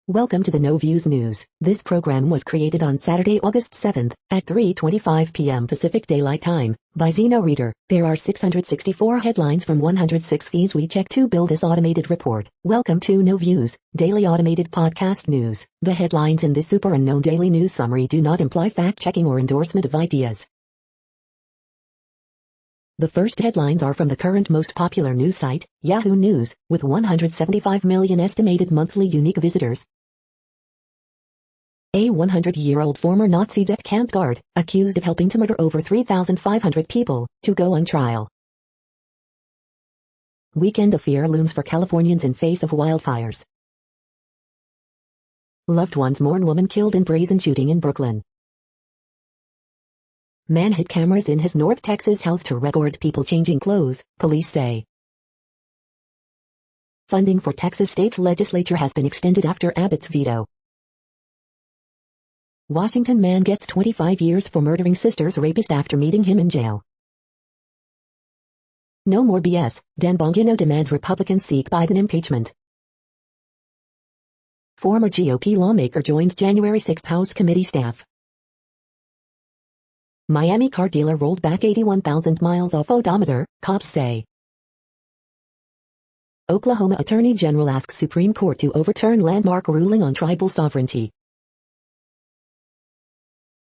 Welcome to the No Views News. This program was created on Saturday, August 7th, at 3:25 p.m. Pacific Daylight Time, by Zeno Reader. There are 664 headlines from 106 feeds we check to build this automated report. Welcome to No Views, daily automated podcast news. The headlines in this super unknown daily news summary do not imply fact-checking or endorsement of ideas. The first headlines are from the current most popular news site, Yahoo News, with 175 million estimated monthly unique visitors. A 100-year-old former Nazi death camp guard, accused of helping to murder over 3,500 people, to go on trial. Weekend of fear looms for Californians in face of wildfires. Loved ones mourn woman killed in brazen shooting in Brooklyn. Man hid cameras in his North Texas house to record people changing clothes, police say. Funding for Texas state legislature has been extended after Abbott's veto. Washington man gets 25 years for murdering sister's rapist after meeting him in jail. No more BS, Dan Bongino demands Republicans seek Biden impeachment. Former GOP lawmaker joins January 6 House committee staff. Miami car dealer rolled back 81,000 miles off odometer, cops say. Oklahoma Attorney General asks Supreme Court to overturn landmark ruling on tribal sovereignty.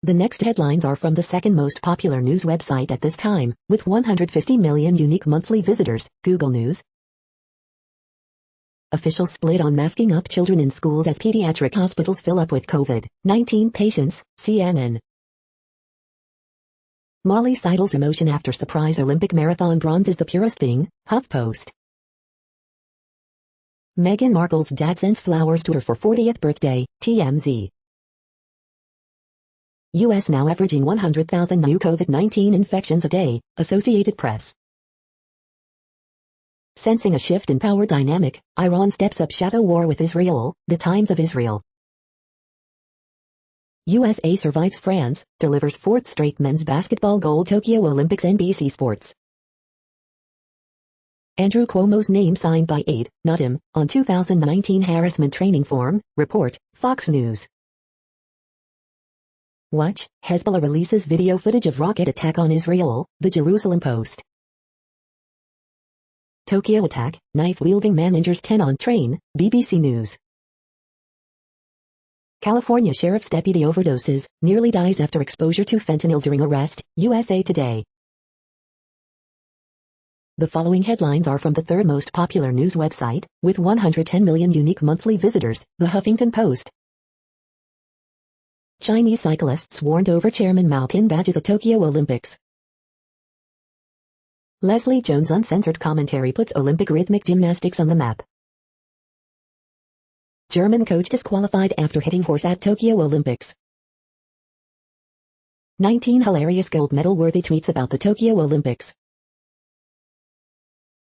The next headlines are from the second most popular news website at this time, with 150 million unique monthly visitors, Google News. Officials split on masking up children in schools as pediatric hospitals fill up with COVID-19 patients, CNN. Molly Seidel's emotion after surprise Olympic marathon bronze is the purest thing, HuffPost. Meghan Markle's dad sends flowers to her for 40th birthday, TMZ. U.S. now averaging 100,000 new COVID-19 infections a day, Associated Press. Sensing a shift in power dynamic, Iran steps up shadow war with Israel, The Times of Israel. USA survives France, delivers fourth straight men's basketball gold Tokyo Olympics NBC Sports. Andrew Cuomo's name signed by aide, not him, on 2019 harassment training form, report, Fox News. Watch, Hezbollah releases video footage of rocket attack on Israel, The Jerusalem Post. Tokyo attack, knife-wielding man injures 10 on train, BBC News. California sheriff's deputy overdoses, nearly dies after exposure to fentanyl during arrest, USA Today. The following headlines are from the third most popular news website, with 110 million unique monthly visitors, The Huffington Post. Chinese cyclists warned over Chairman Mao pin badges at Tokyo Olympics. Leslie Jones' uncensored commentary puts Olympic rhythmic gymnastics on the map. German coach disqualified after hitting horse at Tokyo Olympics. 19 hilarious gold medal-worthy tweets about the Tokyo Olympics.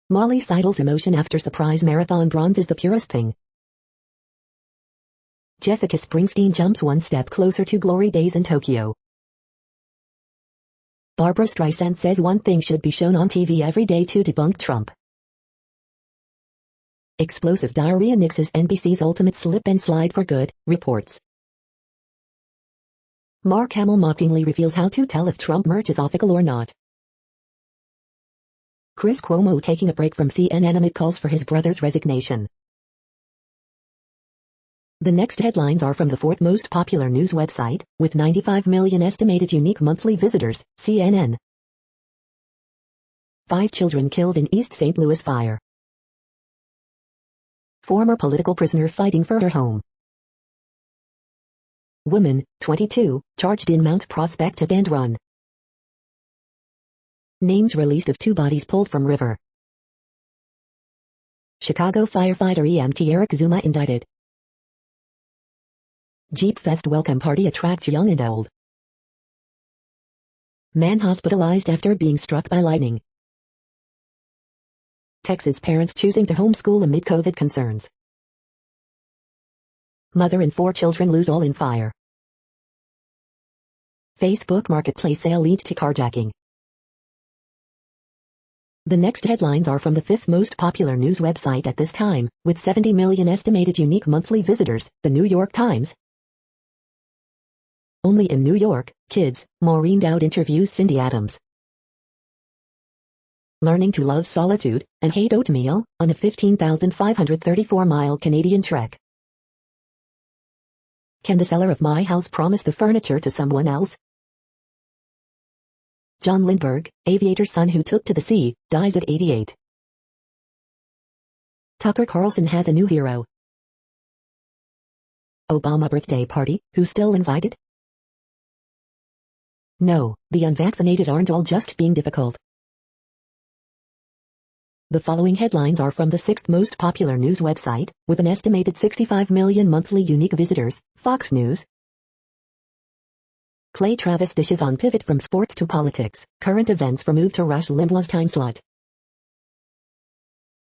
Molly Seidel's emotion after surprise marathon bronze is the purest thing. Jessica Springsteen jumps one step closer to glory days in Tokyo. Barbra Streisand says one thing should be shown on TV every day to debunk Trump. Explosive diarrhea nixes NBC's ultimate slip and slide for good, reports. Mark Hamill mockingly reveals how to tell if Trump merch is ethical or not. Chris Cuomo taking a break from CNN amid calls for his brother's resignation. The next headlines are from the fourth most popular news website, with 95 million estimated unique monthly visitors, CNN. 5 children killed in East St. Louis fire. Former political prisoner fighting for her home. Woman, 22, charged in Mount Prospect hit-and run. Names released of 2 bodies pulled from river. Chicago firefighter EMT Eric Zuma indicted. Jeep Fest welcome party attracts young and old. Man hospitalized after being struck by lightning. Texas parents choosing to homeschool amid COVID concerns. Mother and 4 children lose all in fire. Facebook marketplace sale leads to carjacking. The next headlines are from the fifth most popular news website at this time, with 70 million estimated unique monthly visitors, the New York Times. Only in New York, kids, Maureen Dowd interviews Cindy Adams. Learning to love solitude and hate oatmeal on a 15,534-mile Canadian trek. Can the seller of my house promise the furniture to someone else? John Lindbergh, aviator's son who took to the sea, dies at 88. Tucker Carlson has a new hero. Obama birthday party, who's still invited? No, the unvaccinated aren't all just being difficult. The following headlines are from the sixth most popular news website, with an estimated 65 million monthly unique visitors, Fox News. Clay Travis dishes on pivot from sports to politics, current events for move to Rush Limbaugh's time slot.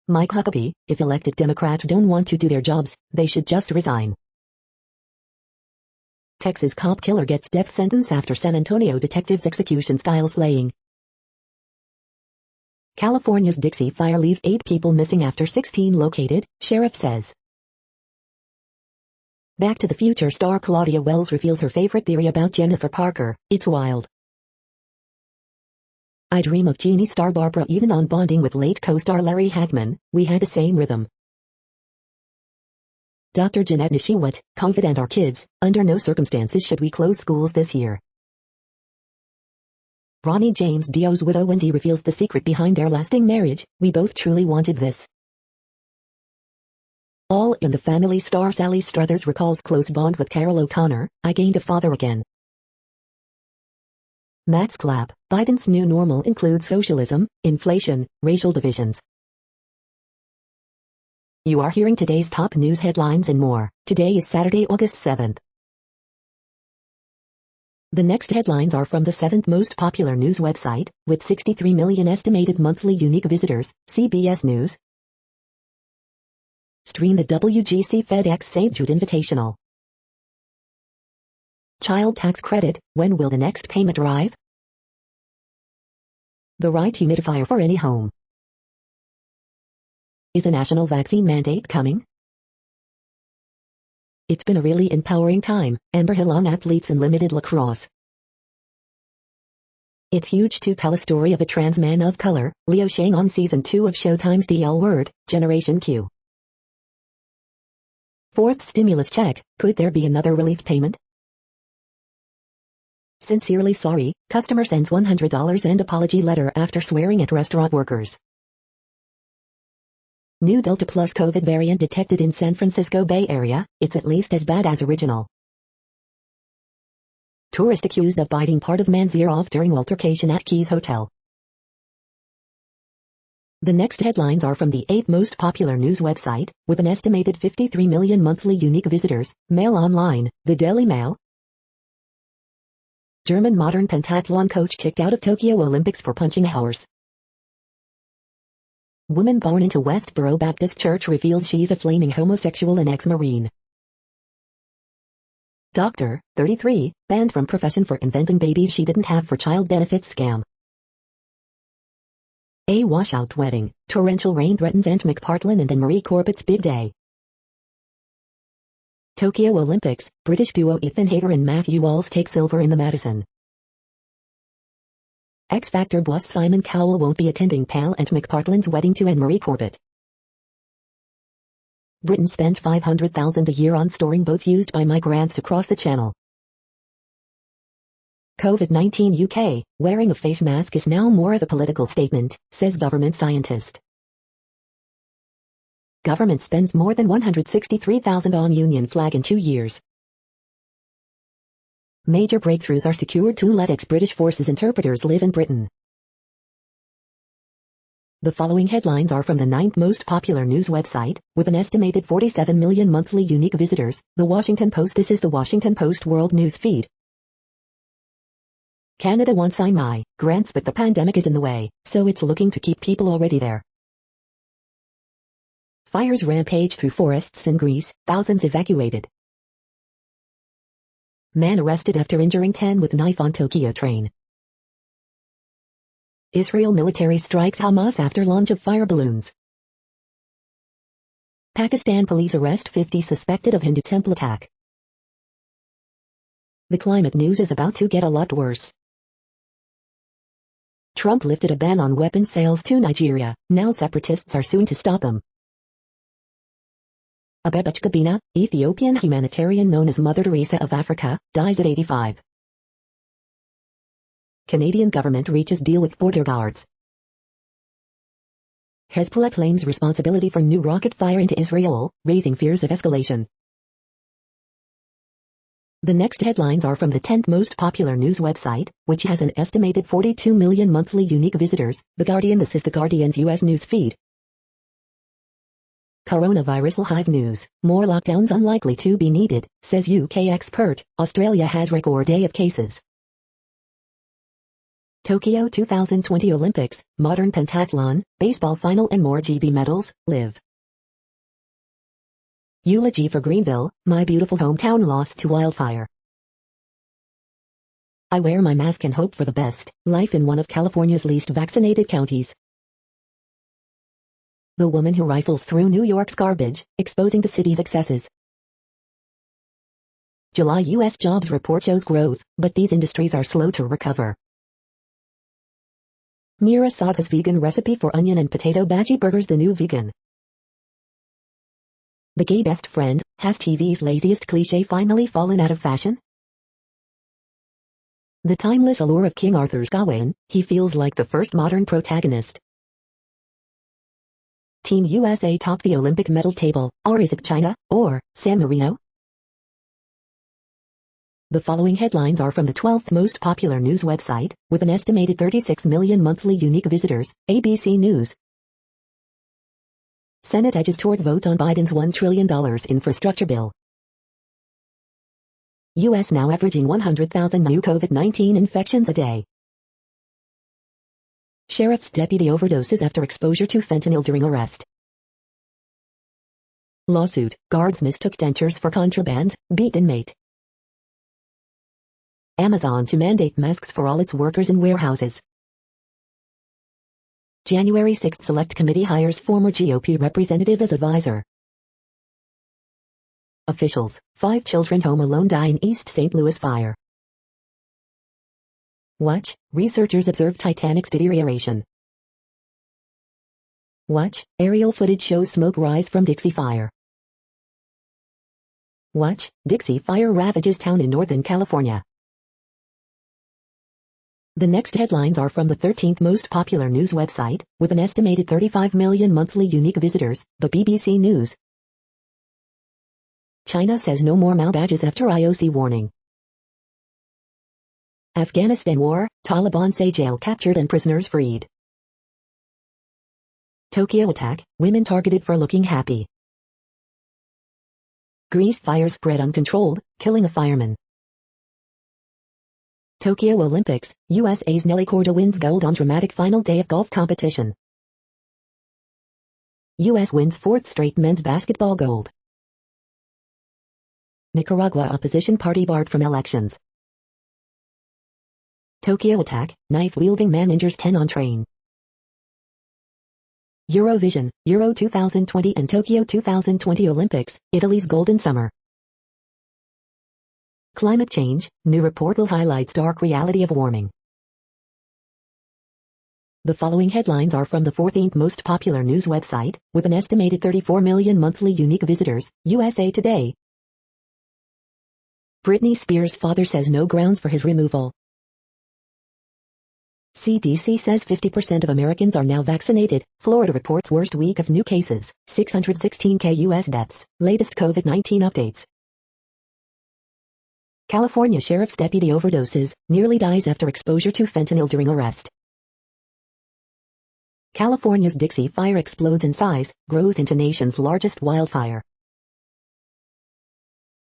Mike Huckabee, if elected Democrats don't want to do their jobs, they should just resign. Texas cop killer gets death sentence after San Antonio detective's execution-style slaying. California's Dixie Fire leaves 8 people missing after 16 located, sheriff says. Back to the Future star Claudia Wells reveals her favorite theory about Jennifer Parker, it's wild. I dream of Genie star Barbara Eden on bonding with late co-star Larry Hagman, we had the same rhythm. Dr. Jeanette Nishiwat, COVID and our kids, under no circumstances should we close schools this year. Ronnie James Dio's widow Wendy reveals the secret behind their lasting marriage, we both truly wanted this. All in the Family star Sally Struthers recalls close bond with Carol O'Connor, I gained a father again. Max Clapp, Biden's new normal includes socialism, inflation, racial divisions. You are hearing today's top news headlines and more. Today is Saturday, August 7th. The next headlines are from the seventh most popular news website, with 63 million estimated monthly unique visitors, CBS News. Stream the WGC FedEx St. Jude Invitational. Child tax credit, when will the next payment arrive? The right humidifier for any home. Is a national vaccine mandate coming? It's been a really empowering time, Amber Hill on athletes in limited lacrosse. It's huge to tell a story of a trans man of color, Leo Shang on season 2 of Showtime's The L Word, Generation Q. Fourth stimulus check, could there be another relief payment? Sincerely sorry, customer sends $100 and apology letter after swearing at restaurant workers. New Delta Plus COVID variant detected in San Francisco Bay Area, it's at least as bad as original. Tourist accused of biting part of man's ear off during altercation at Keys Hotel. The next headlines are from the eighth most popular news website, with an estimated 53 million monthly unique visitors, Mail Online, the Daily Mail. German modern pentathlon coach kicked out of Tokyo Olympics for punching a horse. Woman born into Westboro Baptist Church reveals she's a flaming homosexual and ex-Marine. Doctor, 33, banned from profession for inventing babies she didn't have for child benefits scam. A washout wedding, torrential rain threatens Ant McPartlin and then Marie Corbett's big day. Tokyo Olympics, British duo Ethan Hayter and Matthew Walsh take silver in the Madison. X Factor boss Simon Cowell won't be attending Pal and McPartlin's wedding to Anne-Marie Corbett. Britain spent $500,000 a year on storing boats used by migrants to cross the channel. COVID-19 UK, wearing a face mask is now more of a political statement, says government scientist. Government spends more than $163,000 on Union flag in 2 years. Major breakthroughs are secured to let ex-British forces interpreters live in Britain. The following headlines are from the ninth most popular news website, with an estimated 47 million monthly unique visitors, The Washington Post. This is the Washington Post World News Feed. Canada wants IMI grants, but the pandemic is in the way, so it's looking to keep people already there. Fires rampage through forests in Greece, thousands evacuated. Man arrested after injuring 10 with knife on Tokyo train. Israel military strikes Hamas after launch of fire balloons. Pakistan police arrest 50 suspected of Hindu temple attack. The climate news is about to get a lot worse. Trump lifted a ban on weapons sales to Nigeria. Now separatists are soon to stop them. Abebeche Gabina, Ethiopian humanitarian known as Mother Teresa of Africa, dies at 85. Canadian government reaches deal with border guards. Hezbollah claims responsibility for new rocket fire into Israel, raising fears of escalation. The next headlines are from the 10th most popular news website, which has an estimated 42 million monthly unique visitors, The Guardian. This is The Guardian's U.S. news feed. Coronavirus Live News. More lockdowns unlikely to be needed, says UK expert. Australia has record day of cases. Tokyo 2020 Olympics, modern pentathlon, baseball final and more. GB medals, live. Eulogy for Greenville, my beautiful hometown lost to wildfire. I wear my mask and hope for the best. Life in one of California's least vaccinated counties. The woman who rifles through New York's garbage, exposing the city's excesses. July U.S. jobs report shows growth, but these industries are slow to recover. Mira Sada's vegan recipe for onion and potato bhaji burgers. The new vegan. The gay best friend, has TV's laziest cliché finally fallen out of fashion? The timeless allure of King Arthur's Gawain, he feels like the first modern protagonist. Team USA top the Olympic medal table, or is it China, or San Marino? The following headlines are from the 12th most popular news website, with an estimated 36 million monthly unique visitors, ABC News. Senate edges toward vote on Biden's $1 trillion infrastructure bill. U.S. now averaging 100,000 new COVID-19 infections a day. Sheriff's deputy overdoses after exposure to fentanyl during arrest. Lawsuit, guards mistook dentures for contraband, beat inmate. Amazon to mandate masks for all its workers in warehouses. January 6 Select Committee hires former GOP representative as advisor. Officials, 5 children home alone die in East St. Louis fire. Watch, researchers observe Titanic's deterioration. Watch, aerial footage shows smoke rise from Dixie Fire. Watch, Dixie Fire ravages town in Northern California. The next headlines are from the 13th most popular news website, with an estimated 35 million monthly unique visitors, the BBC News. China says no more Mao badges after IOC warning. Afghanistan war, Taliban say jail captured and prisoners freed. Tokyo attack, women targeted for looking happy. Greece fire spread uncontrolled, killing a fireman. Tokyo Olympics, USA's Nelly Korda wins gold on dramatic final day of golf competition. US wins 4th straight men's basketball gold. Nicaragua opposition party barred from elections. Tokyo attack, knife-wielding man injures 10 on train. Eurovision, Euro 2020 and Tokyo 2020 Olympics, Italy's golden summer. Climate change, new report will highlight stark reality of warming. The following headlines are from the 14th most popular news website, with an estimated 34 million monthly unique visitors, USA Today. Britney Spears' father says no grounds for his removal. CDC says 50% of Americans are now vaccinated. Florida reports worst week of new cases, 616K U.S. deaths. Latest COVID-19 updates. California sheriff's deputy overdoses, nearly dies after exposure to fentanyl during arrest. California's Dixie Fire explodes in size, grows into nation's largest wildfire.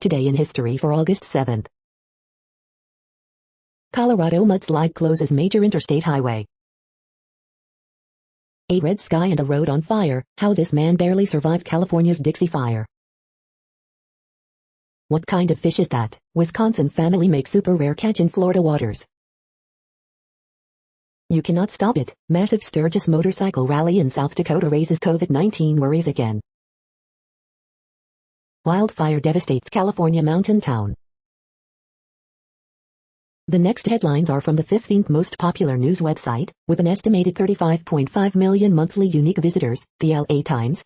Today in history for August 7th. Colorado mudslide closes major interstate highway. A red sky and a road on fire, how this man barely survived California's Dixie Fire. What kind of fish is that? Wisconsin family makes super rare catch in Florida waters. You cannot stop it. Massive Sturgis motorcycle rally in South Dakota raises COVID-19 worries again. Wildfire devastates California mountain town. The next headlines are from the 15th most popular news website, with an estimated 35.5 million monthly unique visitors, the LA Times.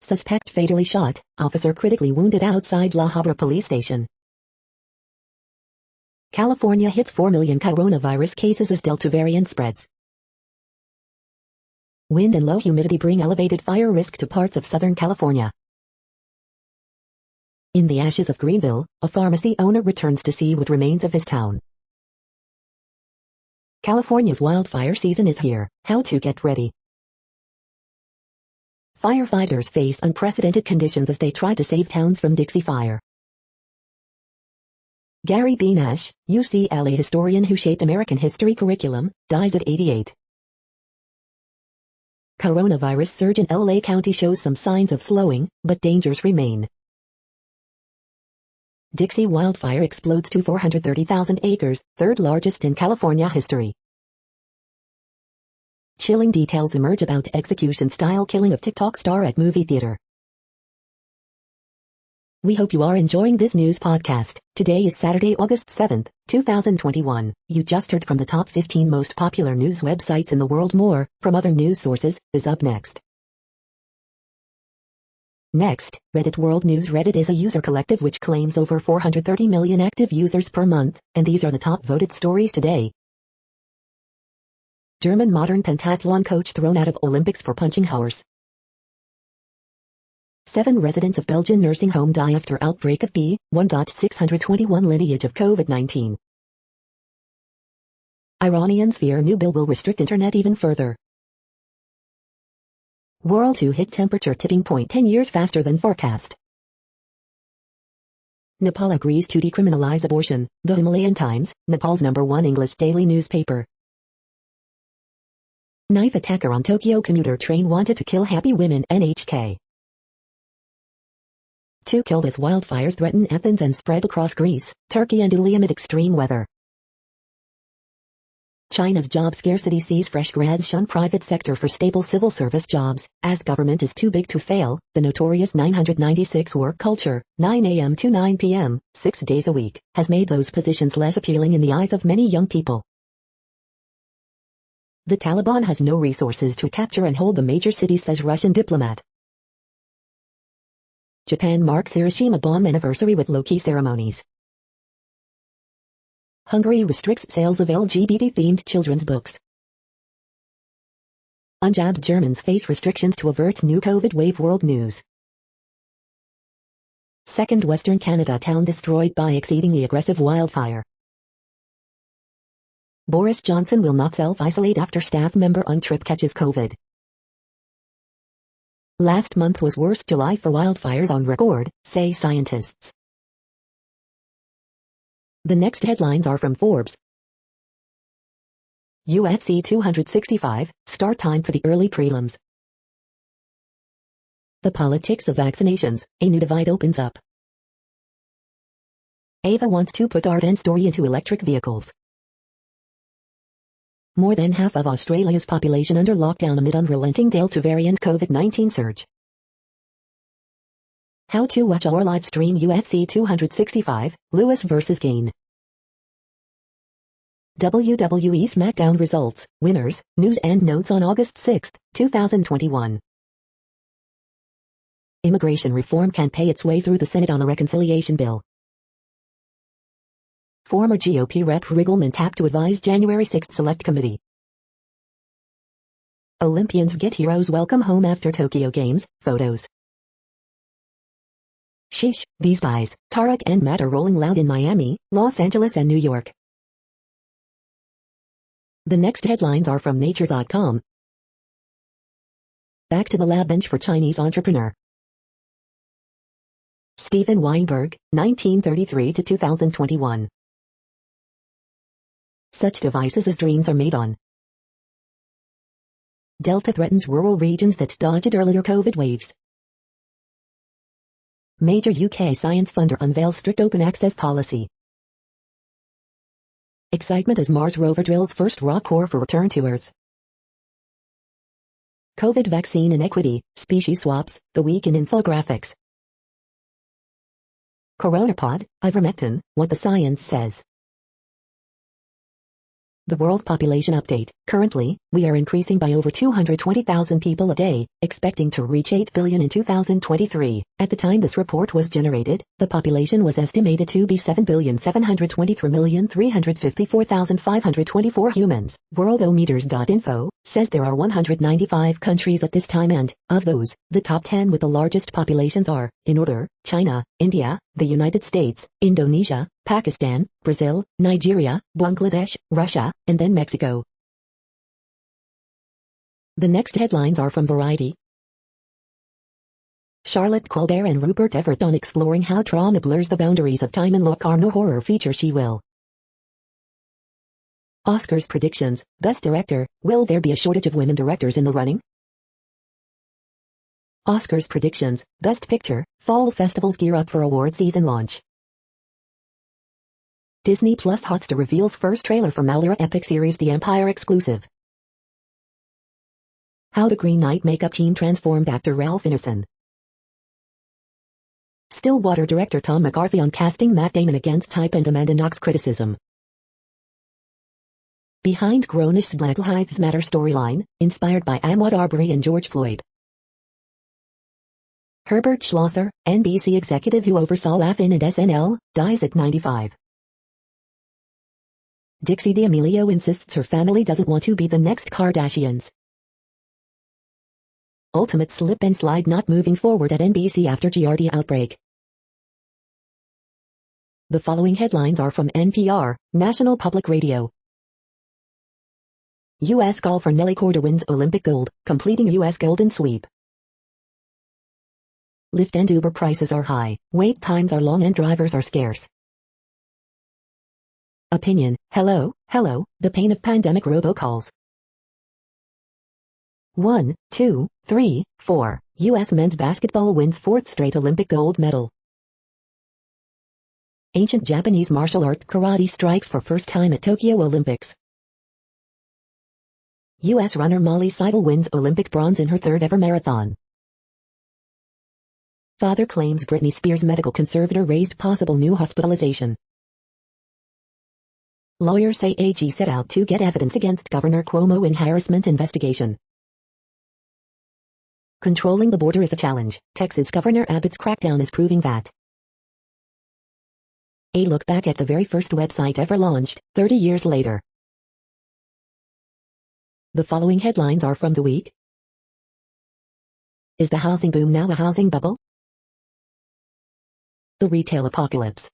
Suspect fatally shot, officer critically wounded outside La Habra police station. California hits 4 million coronavirus cases as Delta variant spreads. Wind and low humidity bring elevated fire risk to parts of Southern California. In the ashes of Greenville, a pharmacy owner returns to see what remains of his town. California's wildfire season is here. How to get ready. Firefighters face unprecedented conditions as they try to save towns from Dixie Fire. Gary B. Nash, UCLA historian who shaped American history curriculum, dies at 88. Coronavirus surge in LA County shows some signs of slowing, but dangers remain. Dixie wildfire explodes to 430,000 acres, third largest in California history. Chilling details emerge about execution-style killing of TikTok star at movie theater. We hope you are enjoying this news podcast. Today is Saturday, August 7th, 2021. You just heard from the top 15 most popular news websites in the world. More, from other news sources, is up next. Next, Reddit World News. Reddit is a user collective which claims over 430 million active users per month, and these are the top voted stories today. German modern pentathlon coach thrown out of Olympics for punching horse. 7 residents of Belgian nursing home die after outbreak of B.1.621 lineage of COVID-19. Iranians fear new bill will restrict internet even further. World to hit temperature tipping point 10 years faster than forecast. Nepal agrees to decriminalize abortion. The Himalayan Times, Nepal's #1 English daily newspaper. Knife attacker on Tokyo commuter train wanted to kill happy women. NHK. 2 killed as wildfires threaten Athens and spread across Greece, Turkey and Italy amid extreme weather. China's job scarcity sees fresh grads shun private sector for stable civil service jobs, as government is too big to fail. The notorious 996 work culture, 9 a.m. to 9 p.m., 6 days a week, has made those positions less appealing in the eyes of many young people. The Taliban has no resources to capture and hold the major cities, says Russian diplomat. Japan marks Hiroshima bomb anniversary with low-key ceremonies. Hungary restricts sales of LGBT-themed children's books. Unjabbed Germans face restrictions to avert new COVID wave. World News. Second Western Canada town destroyed by exceedingly aggressive wildfire. Boris Johnson will not self-isolate after staff member on trip catches COVID. Last month was worst July for wildfires on record, say scientists. The next headlines are from Forbes. UFC 265, start time for the early prelims. The politics of vaccinations, a new divide opens up. Ava wants to put art and story into electric vehicles. More than half of Australia's population under lockdown amid unrelenting Delta variant COVID-19 surge. How to watch or live stream UFC 265, Lewis vs. Kane. WWE SmackDown results, winners, news and notes on August 6, 2021. Immigration reform can pay its way through the Senate on a reconciliation bill. Former GOP Rep. Riggleman tapped to advise January 6 Select Committee. Olympians get heroes welcome home after Tokyo Games, photos. Sheesh, these guys, Tarek and Matt are rolling loud in Miami, Los Angeles and New York. The next headlines are from Nature.com. Back to the lab bench for Chinese entrepreneur. Steven Weinberg, 1933 to 2021. Such devices as dreams are made on. Delta threatens rural regions that dodged earlier COVID waves. Major UK science funder unveils strict open access policy. Excitement as Mars rover drills first rock core for return to Earth. COVID vaccine inequity, species swaps, the week in infographics. Coronapod, ivermectin, what the science says. The world population update. Currently, we are increasing by over 220,000 people a day, expecting to reach 8 billion in 2023. At the time this report was generated, the population was estimated to be 7,723,354,524 humans. Worldometers.info says there are 195 countries at this time and, of those, the top 10 with the largest populations are, in order, China, India, the United States, Indonesia, Pakistan, Brazil, Nigeria, Bangladesh, Russia, and then Mexico. The next headlines are from Variety. Charlotte Colbert and Rupert Everett on exploring how trauma blurs the boundaries of time and Locarno horror feature She Will. Oscars predictions, Best Director, will there be a shortage of women directors in the running? Oscars predictions, Best Picture, fall festivals gear up for award season launch. Disney Plus Hotstar reveals first trailer for Mallory epic series The Empire exclusive. How the Green Knight makeup team transformed actor Ralph Ineson. Stillwater director Tom McCarthy on casting Matt Damon against type and Amanda Knox criticism. Behind Grownish's Black Lives Matter storyline, inspired by Ahmaud Arbery and George Floyd. Herbert Schlosser, NBC executive who oversaw Laugh-In and SNL, dies at 95. Dixie D'Amelio insists her family doesn't want to be the next Kardashians. Ultimate slip and slide not moving forward at NBC after Giardia outbreak. The following headlines are from NPR, National Public Radio. U.S. golfer Nelly Korda wins Olympic gold, completing U.S. golden sweep. Lyft and Uber prices are high, wait times are long and drivers are scarce. Opinion, hello, the pain of pandemic robocalls. 1, 2, 3, 4, U.S. men's basketball wins fourth straight Olympic gold medal. Ancient Japanese martial art karate strikes for first time at Tokyo Olympics. U.S. runner Molly Seidel wins Olympic bronze in her third ever marathon. Father claims Britney Spears' medical conservator raised possible new hospitalization. Lawyers say AG set out to get evidence against Governor Cuomo in harassment investigation. Controlling the border is a challenge. Texas Governor Abbott's crackdown is proving that. A look back at the very first website ever launched, 30 years later. The following headlines are from The Week. Is the housing boom now a housing bubble? The retail apocalypse.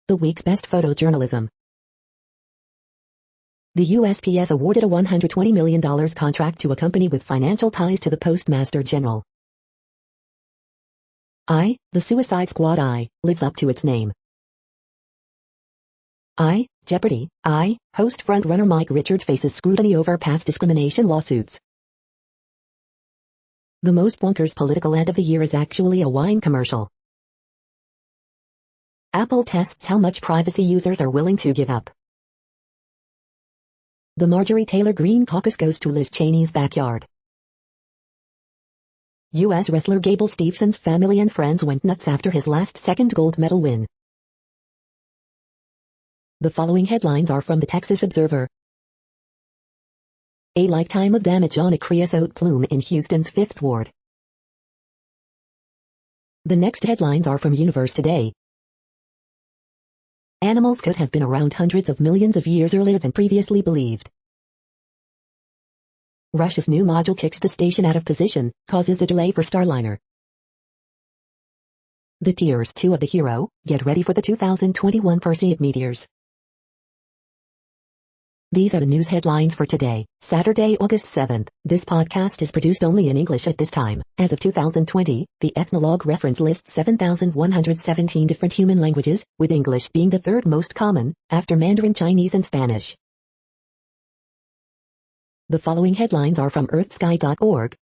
The week's best photojournalism. The USPS awarded a $120 million contract to a company with financial ties to the Postmaster General. The Suicide Squad lives up to its name. Jeopardy! Host frontrunner Mike Richards faces scrutiny over past discrimination lawsuits. The most bonkers political ad of the year is actually a wine commercial. Apple tests how much privacy users are willing to give up. The Marjorie Taylor Greene caucus goes to Liz Cheney's backyard. U.S. wrestler Gable Stevenson's family and friends went nuts after his last second gold medal win. The following headlines are from the Texas Observer. A lifetime of damage on a creosote plume in Houston's Fifth Ward. The next headlines are from Universe Today. Animals could have been around hundreds of millions of years earlier than previously believed. Russia's new module kicks the station out of position, causes a delay for Starliner. The Tears 2 of the Hero, get ready for the 2021 Perseid meteors. These are the news headlines for today, Saturday, August 7th. This podcast is produced only in English at this time. As of 2020, the Ethnologue reference lists 7,117 different human languages, with English being the third most common, after Mandarin Chinese and Spanish. The following headlines are from earthsky.org.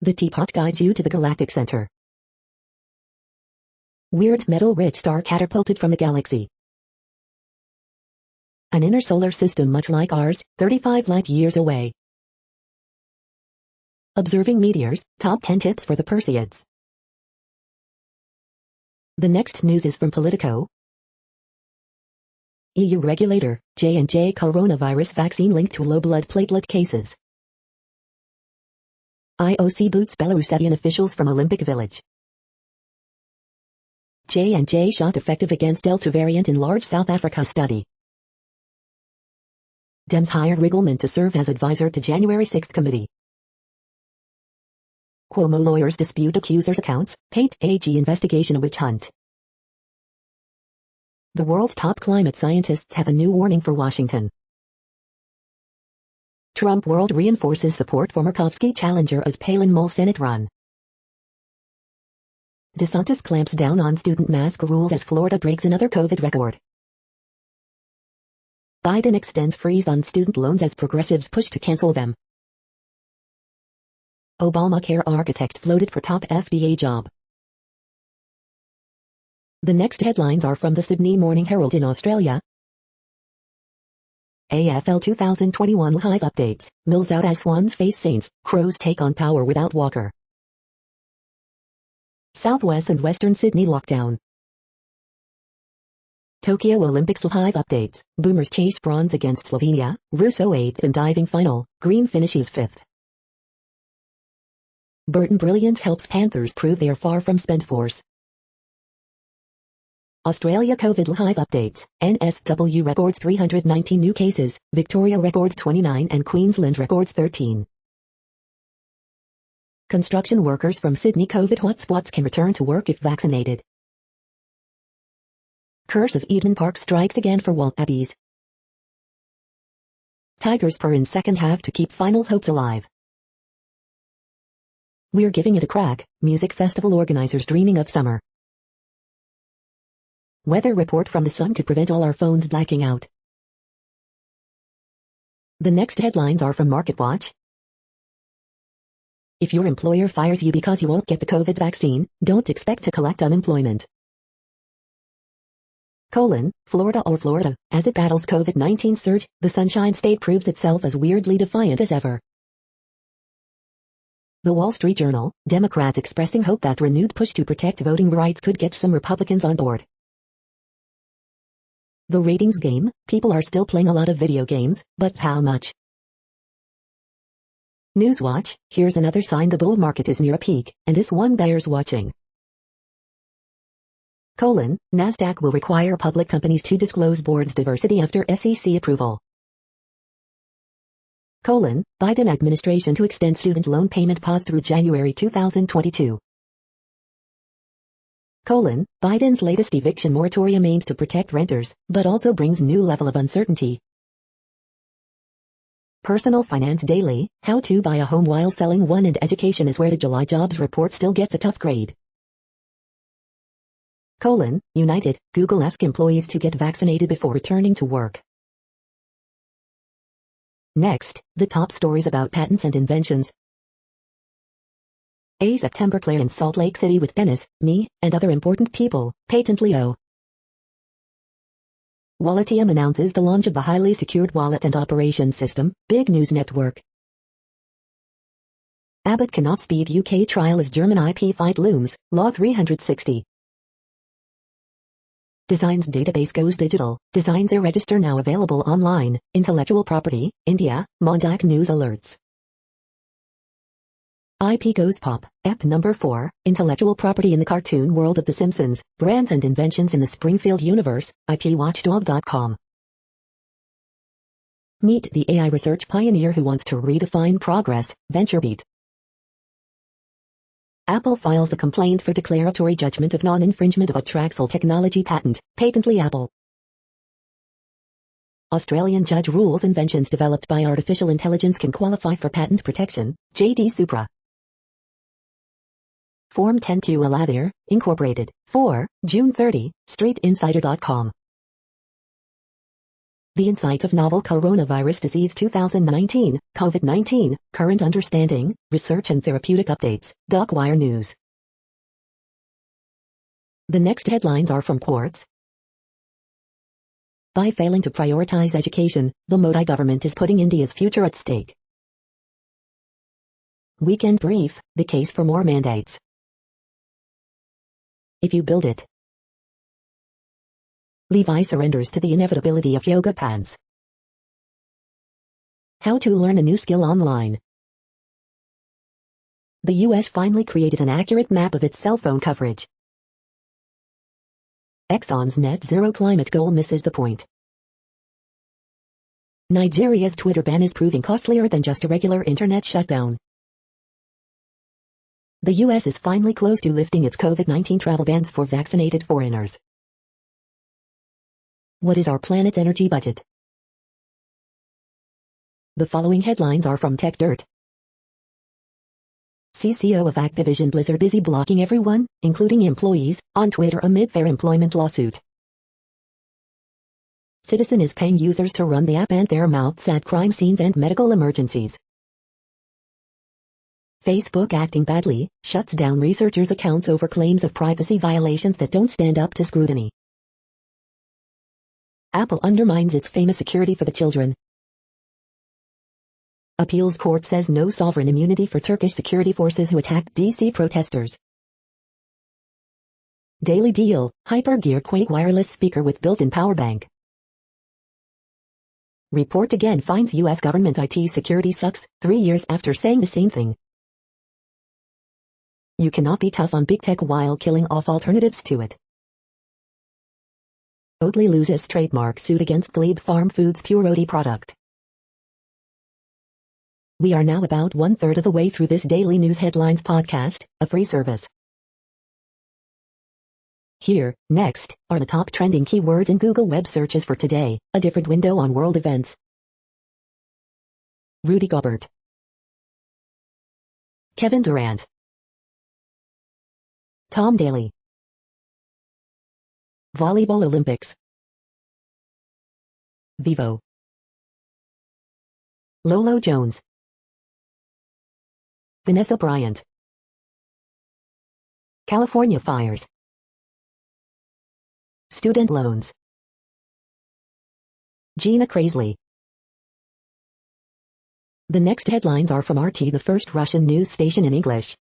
The Teapot guides you to the Galactic Center. Weird metal-rich star catapulted from the galaxy. An inner solar system much like ours, 35 light-years away. Observing meteors, top 10 tips for the Perseids. The next news is from Politico. EU regulator, J&J coronavirus vaccine linked to low blood platelet cases. IOC boots Belarusian officials from Olympic Village. J&J shot effective against Delta variant in large South Africa study. Dems hired Riggleman to serve as advisor to January 6 committee. Cuomo lawyers dispute accusers' accounts, paint AG investigation a witch hunt. The world's top climate scientists have a new warning for Washington. Trump world reinforces support for Murkowski challenger as Palin mulls Senate run. DeSantis clamps down on student mask rules as Florida breaks another COVID record. Biden extends freeze on student loans as progressives push to cancel them. Obamacare architect floated for top FDA job. The next headlines are from the Sydney Morning Herald in Australia. AFL 2021 live updates. Mills out as Swans face Saints. Crows take on Power without Walker. Southwest and Western Sydney lockdown. Tokyo Olympics live updates. Boomers chase bronze against Slovenia. Russo 8th in diving final. Green finishes 5th. Burton brilliance helps Panthers prove they are far from spent force. Australia COVID live updates. NSW records 319 new cases, Victoria records 29 and Queensland records 13. Construction workers from Sydney COVID hotspots can return to work if vaccinated. Curse of Eden Park strikes again for Wallabies. Tigers purr in second half to keep finals hopes alive. We're giving it a crack, music festival organizers dreaming of summer. Weather report from the sun could prevent all our phones blacking out. The next headlines are from MarketWatch. If your employer fires you because you won't get the COVID vaccine, don't expect to collect unemployment. Florida or Florida, as it battles COVID-19 surge, the Sunshine State proves itself as weirdly defiant as ever. The Wall Street Journal, Democrats expressing hope that renewed push to protect voting rights could get some Republicans on board. The ratings game, people are still playing a lot of video games, but how much? Newswatch, here's another sign the bull market is near a peak, and this one bears watching. NASDAQ will require public companies to disclose board's diversity after SEC approval. Biden administration to extend student loan payment pause through January 2022. Biden's latest eviction moratorium aims to protect renters, but also brings new level of uncertainty. Personal Finance Daily, how to buy a home while selling one, and education is where the July jobs report still gets a tough grade. United, Google ask employees to get vaccinated before returning to work. Next, the top stories about patents and inventions. A September Claire in Salt Lake City with Dennis, me, and other important people, Patent Leo. Walletium announces the launch of the highly secured wallet and operations system, Big News Network. Abbott cannot speed UK trial as German IP fight looms, Law 360. Designs database goes digital, Designs e-register now available online, Intellectual Property, India, Mondak News alerts. IP goes pop, Ep number 4, Intellectual Property in the cartoon world of The Simpsons, Brands and Inventions in the Springfield Universe, IPWatchdog.com. Meet the AI research pioneer who wants to redefine progress, VentureBeat. Apple files a complaint for declaratory judgment of non-infringement of a Traxel technology patent, Patently Apple. Australian judge rules inventions developed by artificial intelligence can qualify for patent protection, JD Supra. Form 10Q Elavir, Incorporated, 4, June 30, StreetInsider.com. The Insights of Novel Coronavirus Disease 2019, COVID-19, Current Understanding, Research and Therapeutic Updates, DocWire News. The next headlines are from Quartz. By failing to prioritize education, the Modi government is putting India's future at stake. Weekend brief, the case for more mandates. If you build it. Levi surrenders to the inevitability of yoga pants. How to learn a new skill online. The US finally created an accurate map of its cell phone coverage. Exxon's net zero climate goal misses the point. Nigeria's Twitter ban is proving costlier than just a regular internet shutdown. The US is finally close to lifting its COVID-19 travel bans for vaccinated foreigners. What is our planet's energy budget? The following headlines are from Tech Dirt. CCO of Activision Blizzard busy blocking everyone, including employees, on Twitter amid fair employment lawsuit. Citizen is paying users to run the app and their mouths at crime scenes and medical emergencies. Facebook acting badly, shuts down researchers' accounts over claims of privacy violations that don't stand up to scrutiny. Apple undermines its famous security for the children. Appeals court says no sovereign immunity for Turkish security forces who attacked DC protesters. Daily Deal, Hypergear Quake wireless speaker with built-in power bank. Report again finds US government IT security sucks, 3 years after saying the same thing. You cannot be tough on big tech while killing off alternatives to it. Oatly loses trademark suit against Glebe Farm Foods Pure Oatly product. We are now about 1/3 of the way through this daily news headlines podcast, a free service. Here, next, are the top trending keywords in Google web searches for today, a different window on world events. Rudy Gobert. Kevin Durant. Tom Daley. Volleyball Olympics. Vivo. Lolo Jones. Vanessa Bryant. California fires. Student loans. Gina Crazley. The next headlines are from RT, the first Russian news station in English.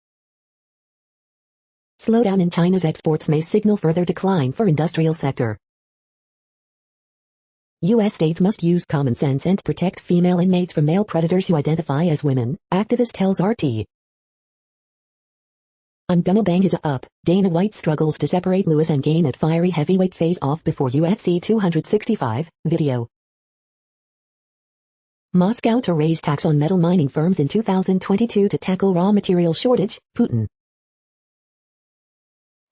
Slowdown in China's exports may signal further decline for industrial sector. U.S. states must use common sense and protect female inmates from male predators who identify as women, activist tells RT. I'm gonna bang his up. Dana White struggles to separate Lewis and Gain at fiery heavyweight face-off before UFC 265, video. Moscow to raise tax on metal mining firms in 2022 to tackle raw material shortage, Putin.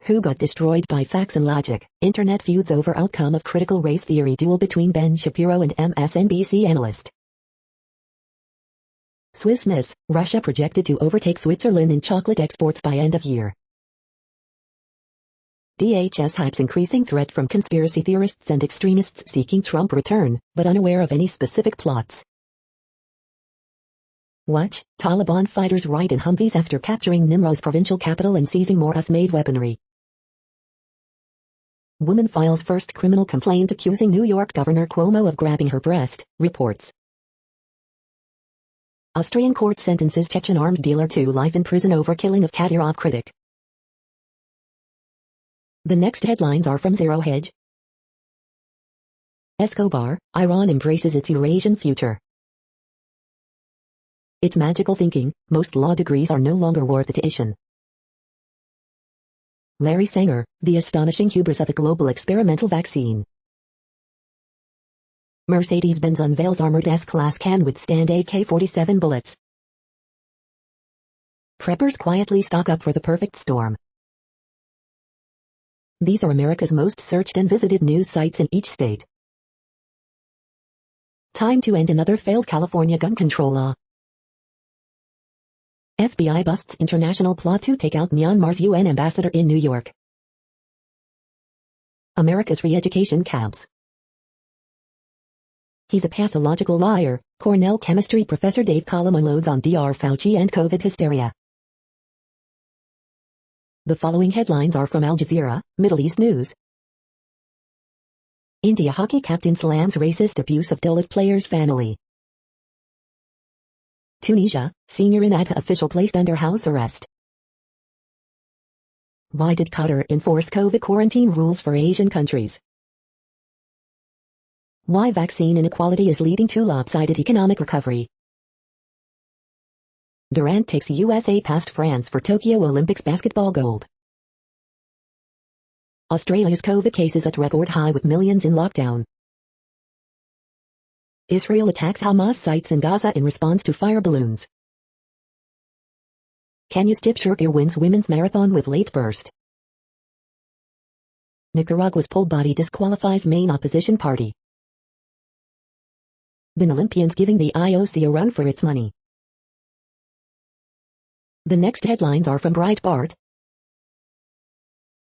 Who got destroyed by facts and logic? Internet feuds over outcome of critical race theory duel between Ben Shapiro and MSNBC analyst. Swiss Miss, Russia projected to overtake Switzerland in chocolate exports by end of year. DHS hypes increasing threat from conspiracy theorists and extremists seeking Trump return, but unaware of any specific plots. Watch, Taliban fighters ride in Humvees after capturing Nimroz's provincial capital and seizing more US-made weaponry. Woman files first criminal complaint accusing New York Governor Cuomo of grabbing her breast, reports. Austrian court sentences Chechen arms dealer to life in prison over killing of Kadyrov critic. The next headlines are from Zero Hedge. Escobar, Iran embraces its Eurasian future. It's magical thinking, most law degrees are no longer worth the tuition. Larry Sanger, the astonishing hubris of a global experimental vaccine. Mercedes-Benz unveils armored S-Class can withstand AK-47 bullets. Preppers quietly stock up for the perfect storm. These are America's most searched and visited news sites in each state. Time to end another failed California gun control law. FBI busts international plot to take out Myanmar's UN ambassador in New York. America's re-education camps. He's a pathological liar, Cornell chemistry professor Dave Collum unloads on Dr. Fauci and COVID hysteria. The following headlines are from Al Jazeera, Middle East News. India hockey captain slams racist abuse of Dalit player's family. Tunisia, senior INATA official placed under house arrest. Why did Qatar enforce COVID quarantine rules for Asian countries? Why vaccine inequality is leading to lopsided economic recovery. Durant takes USA past France for Tokyo Olympics basketball gold. Australia's COVID cases at record high with millions in lockdown. Israel attacks Hamas sites in Gaza in response to fire balloons. Kenya's Kipchoge wins women's marathon with late burst. Nicaragua's poll body disqualifies main opposition party. Then Olympians giving the IOC a run for its money. The next headlines are from Breitbart.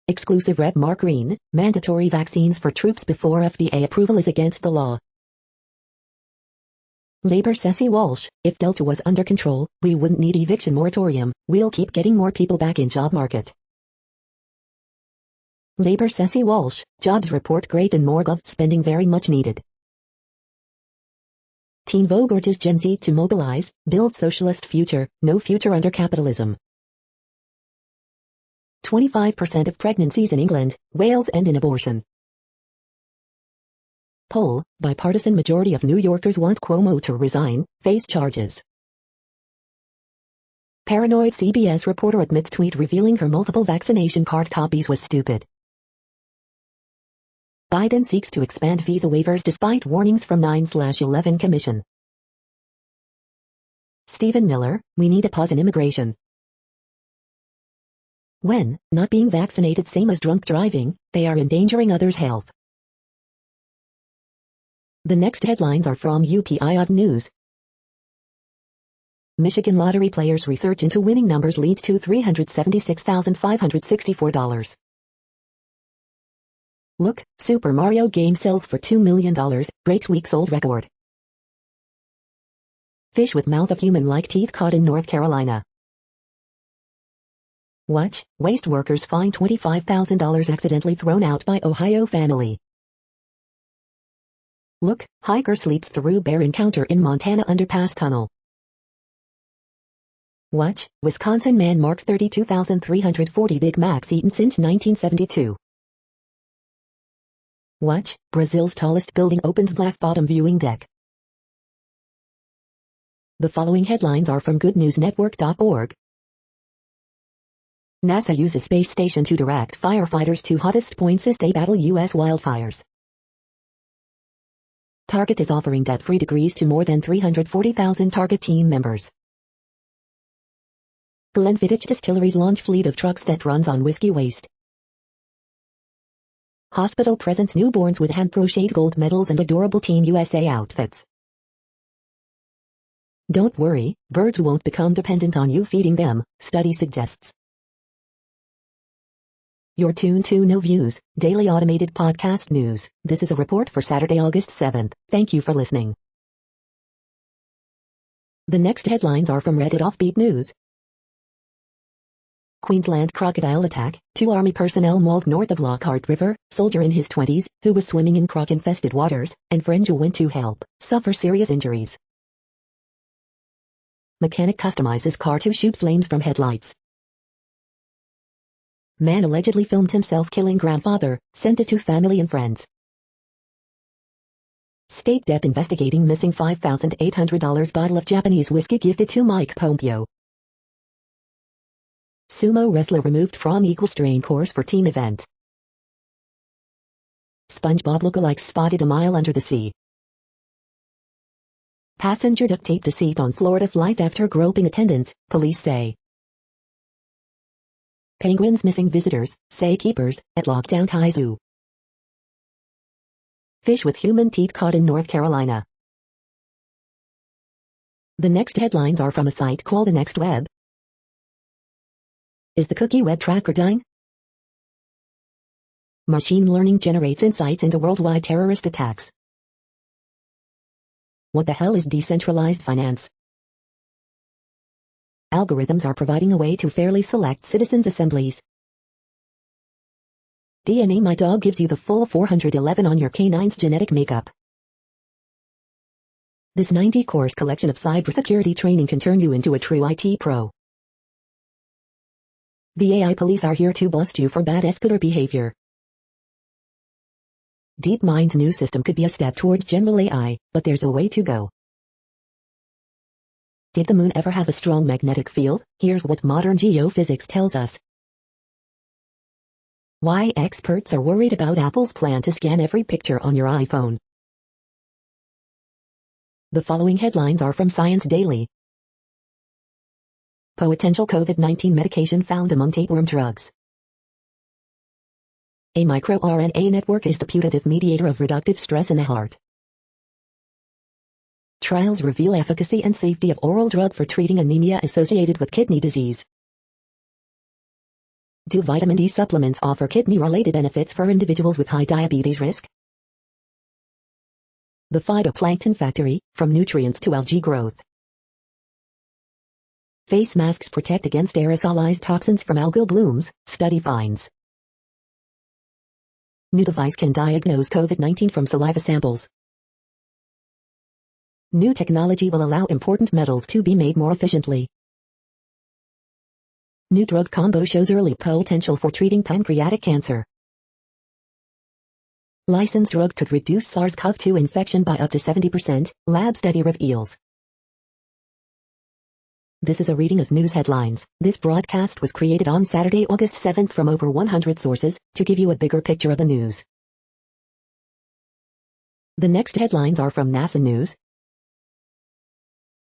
Exclusive red mark green, mandatory vaccines for troops before FDA approval is against the law. Labour Ceci Walsh, if Delta was under control, we wouldn't need eviction moratorium, we'll keep getting more people back in job market. Labour Ceci Walsh, jobs report great and more gov spending very much needed. Teen Vogue urges Gen Z to mobilize, build socialist future, no future under capitalism. 25% of pregnancies in England, Wales end in abortion. Poll, bipartisan majority of New Yorkers want Cuomo to resign, face charges. Paranoid CBS reporter admits tweet revealing her multiple vaccination card copies was stupid. Biden seeks to expand visa waivers despite warnings from 9/11 Commission. Stephen Miller, we need a pause in immigration. When, not being vaccinated same as drunk driving, they are endangering others' health. The next headlines are from UPI News. Michigan lottery players' research into winning numbers leads to $376,564. Look, Super Mario game sells for $2 million, breaks week-sold record. Fish with mouth of human-like teeth caught in North Carolina. Watch, waste workers find $25,000 accidentally thrown out by Ohio family. Look, hiker sleeps through bear encounter in Montana underpass tunnel. Watch, Wisconsin man marks 32,340 Big Macs eaten since 1972. Watch, Brazil's tallest building opens glass bottom viewing deck. The following headlines are from goodnewsnetwork.org. NASA uses space station to direct firefighters to hottest points as they battle U.S. wildfires. Target is offering debt-free degrees to more than 340,000 Target team members. Glenfiddich Distilleries launch fleet of trucks that runs on whiskey waste. Hospital presents newborns with hand-crocheted gold medals and adorable Team USA outfits. Don't worry, birds won't become dependent on you feeding them, study suggests. You're tuned to No Views, daily automated podcast news. This is a report for Saturday, August 7th. Thank you for listening. The next headlines are from Reddit Offbeat News. Queensland crocodile attack, 2 army personnel mauled north of Lockhart River, soldier in his 20s, who was swimming in croc-infested waters, and friend who went to help, suffer serious injuries. Mechanic customizes car to shoot flames from headlights. Man allegedly filmed himself killing grandfather, sent it to family and friends. State Dep investigating missing $5,800 bottle of Japanese whiskey gifted to Mike Pompeo. Sumo wrestler removed from equestrian course for team event. SpongeBob lookalikes spotted a mile under the sea. Passenger duct taped a seat on Florida flight after groping attendants, police say. Penguins missing visitors, say keepers, at lockdown Thai zoo. Fish with human teeth caught in North Carolina. The next headlines are from a site called The Next Web. Is the cookie web tracker dying? Machine learning generates insights into worldwide terrorist attacks. What the hell is decentralized finance? Algorithms are providing a way to fairly select citizens' assemblies. DNA My Dog gives you the full 411 on your canine's genetic makeup. This 90-course collection of cybersecurity training can turn you into a true IT pro. The AI police are here to bust you for bad escalator behavior. DeepMind's new system could be a step towards general AI, but there's a way to go. Did the moon ever have a strong magnetic field? Here's what modern geophysics tells us. Why experts are worried about Apple's plan to scan every picture on your iPhone. The following headlines are from Science Daily. Potential COVID-19 medication found among tapeworm drugs. A microRNA network is the putative mediator of reductive stress in the heart. Trials reveal efficacy and safety of oral drug for treating anemia associated with kidney disease. Do vitamin D supplements offer kidney-related benefits for individuals with high diabetes risk? The Phytoplankton Factory, from nutrients to algae growth. Face masks protect against aerosolized toxins from algal blooms, study finds. New device can diagnose COVID-19 from saliva samples. New technology will allow important metals to be made more efficiently. New drug combo shows early potential for treating pancreatic cancer. Licensed drug could reduce SARS-CoV-2 infection by up to 70%, lab study reveals. This is a reading of news headlines. This broadcast was created on Saturday, August 7th from over 100 sources, to give you a bigger picture of the news. The next headlines are from NASA News.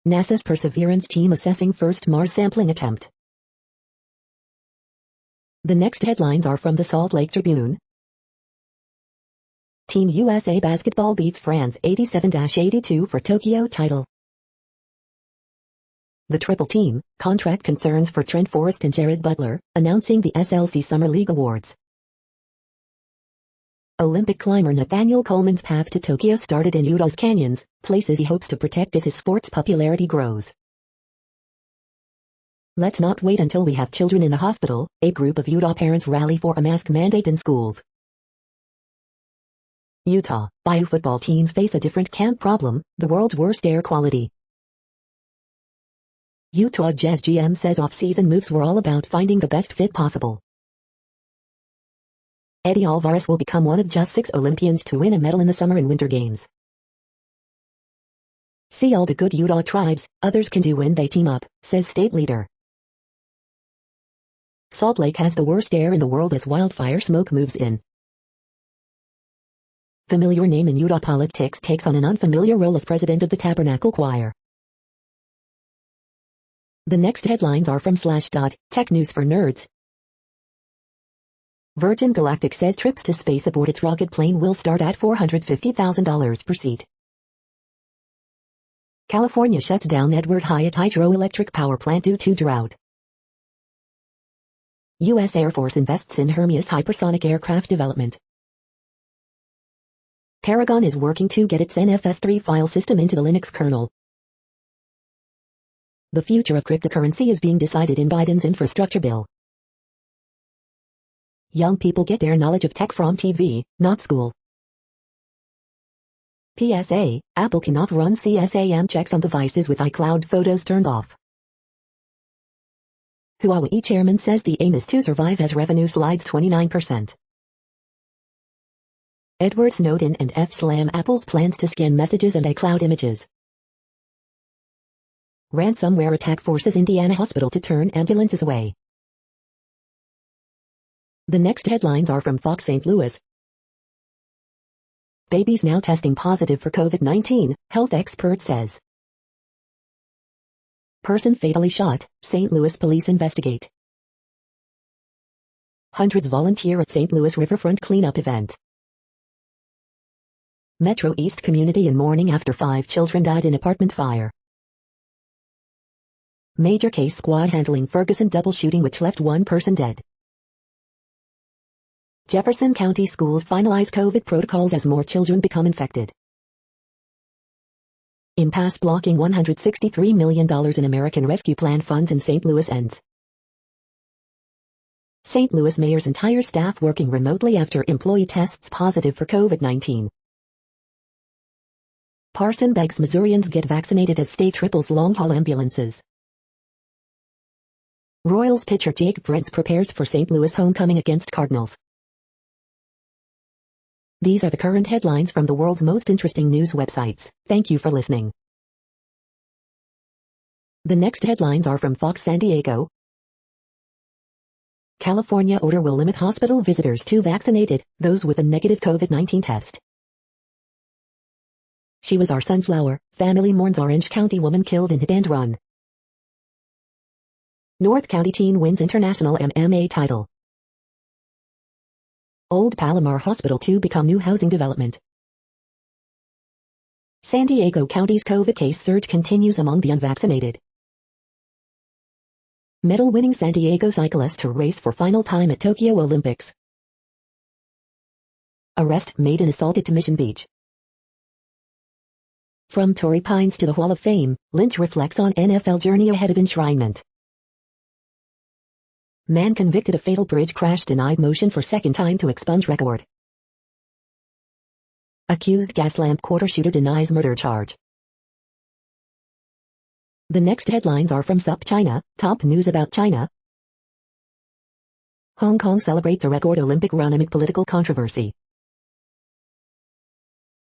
NASA's Perseverance team assessing first Mars sampling attempt. The next headlines are from the Salt Lake Tribune. Team USA basketball beats France 87-82 for Tokyo title. The Triple Team, contract concerns for Trent Forrest and Jared Butler, announcing the SLC Summer League Awards. Olympic climber Nathaniel Coleman's path to Tokyo started in Utah's canyons, places he hopes to protect as his sport's popularity grows. Let's not wait until we have children in the hospital. A group of Utah parents rally for a mask mandate in schools. Utah, Bayou football teams face a different camp problem, the world's worst air quality. Utah Jazz GM says off-season moves were all about finding the best fit possible. Eddie Alvarez will become one of just 6 Olympians to win a medal in the Summer and Winter Games. See all the good Utah tribes, others can do when they team up, says state leader. Salt Lake has the worst air in the world as wildfire smoke moves in. Familiar name in Utah politics takes on an unfamiliar role as president of the Tabernacle Choir. The next headlines are from Slashdot, tech news for nerds. Virgin Galactic says trips to space aboard its rocket plane will start at $450,000 per seat. California shuts down Edward Hyatt hydroelectric power plant due to drought. U.S. Air Force invests in Hermes hypersonic aircraft development. Paragon is working to get its NFS3 file system into the Linux kernel. The future of cryptocurrency is being decided in Biden's infrastructure bill. Young people get their knowledge of tech from TV, not school. PSA, Apple cannot run CSAM checks on devices with iCloud photos turned off. Huawei chairman says the aim is to survive as revenue slides 29%. Edward Snowden and F-slam Apple's plans to scan messages and iCloud images. Ransomware attack forces Indiana hospital to turn ambulances away. The next headlines are from Fox St. Louis. Babies now testing positive for COVID-19, health expert says. Person fatally shot, St. Louis police investigate. Hundreds volunteer at St. Louis riverfront cleanup event. Metro East community in mourning after 5 children died in apartment fire. Major case squad handling Ferguson double shooting which left 1 person dead. Jefferson County schools finalize COVID protocols as more children become infected. Impasse blocking $163 million in American Rescue Plan funds in St. Louis ends. St. Louis mayor's entire staff working remotely after employee tests positive for COVID-19. Parson begs Missourians get vaccinated as state triples long-haul ambulances. Royals pitcher Jake Brentz prepares for St. Louis homecoming against Cardinals. These are the current headlines from the world's most interesting news websites. Thank you for listening. The next headlines are from Fox San Diego. California order will limit hospital visitors to vaccinated, those with a negative COVID-19 test. She was our sunflower, family mourns Orange County woman killed in hit and run. North County teen wins international MMA title. Old Palomar Hospital to become new housing development. San Diego County's COVID case surge continues among the unvaccinated. Medal-winning San Diego cyclist to race for final time at Tokyo Olympics. Arrest maiden assaulted to Mission Beach. From Torrey Pines to the Hall of Fame, Lynch reflects on NFL journey ahead of enshrinement. Man convicted of fatal bridge crash denied motion for second time to expunge record. Accused gas lamp quarter shooter denies murder charge. The next headlines are from SUP China, top news about China. Hong Kong celebrates a record Olympic run amid political controversy.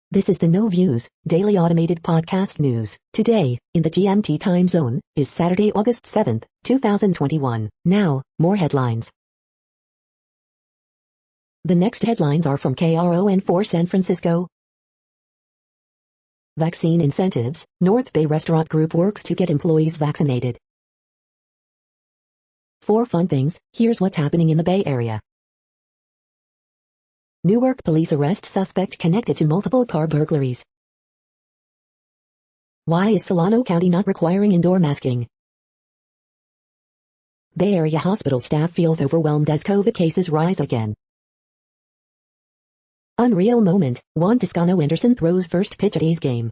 This is the No Views, daily automated podcast news. Today, in the GMT time zone, is Saturday, August 7th, 2021. Now, more headlines. The next headlines are from KRON4 San Francisco. Vaccine incentives, North Bay Restaurant Group works to get employees vaccinated. 4 fun things, here's what's happening in the Bay Area. Newark police arrest suspect connected to multiple car burglaries. Why is Solano County not requiring indoor masking? Bay Area hospital staff feels overwhelmed as COVID cases rise again. Unreal moment, Juan Toscano Anderson throws first pitch at A's game.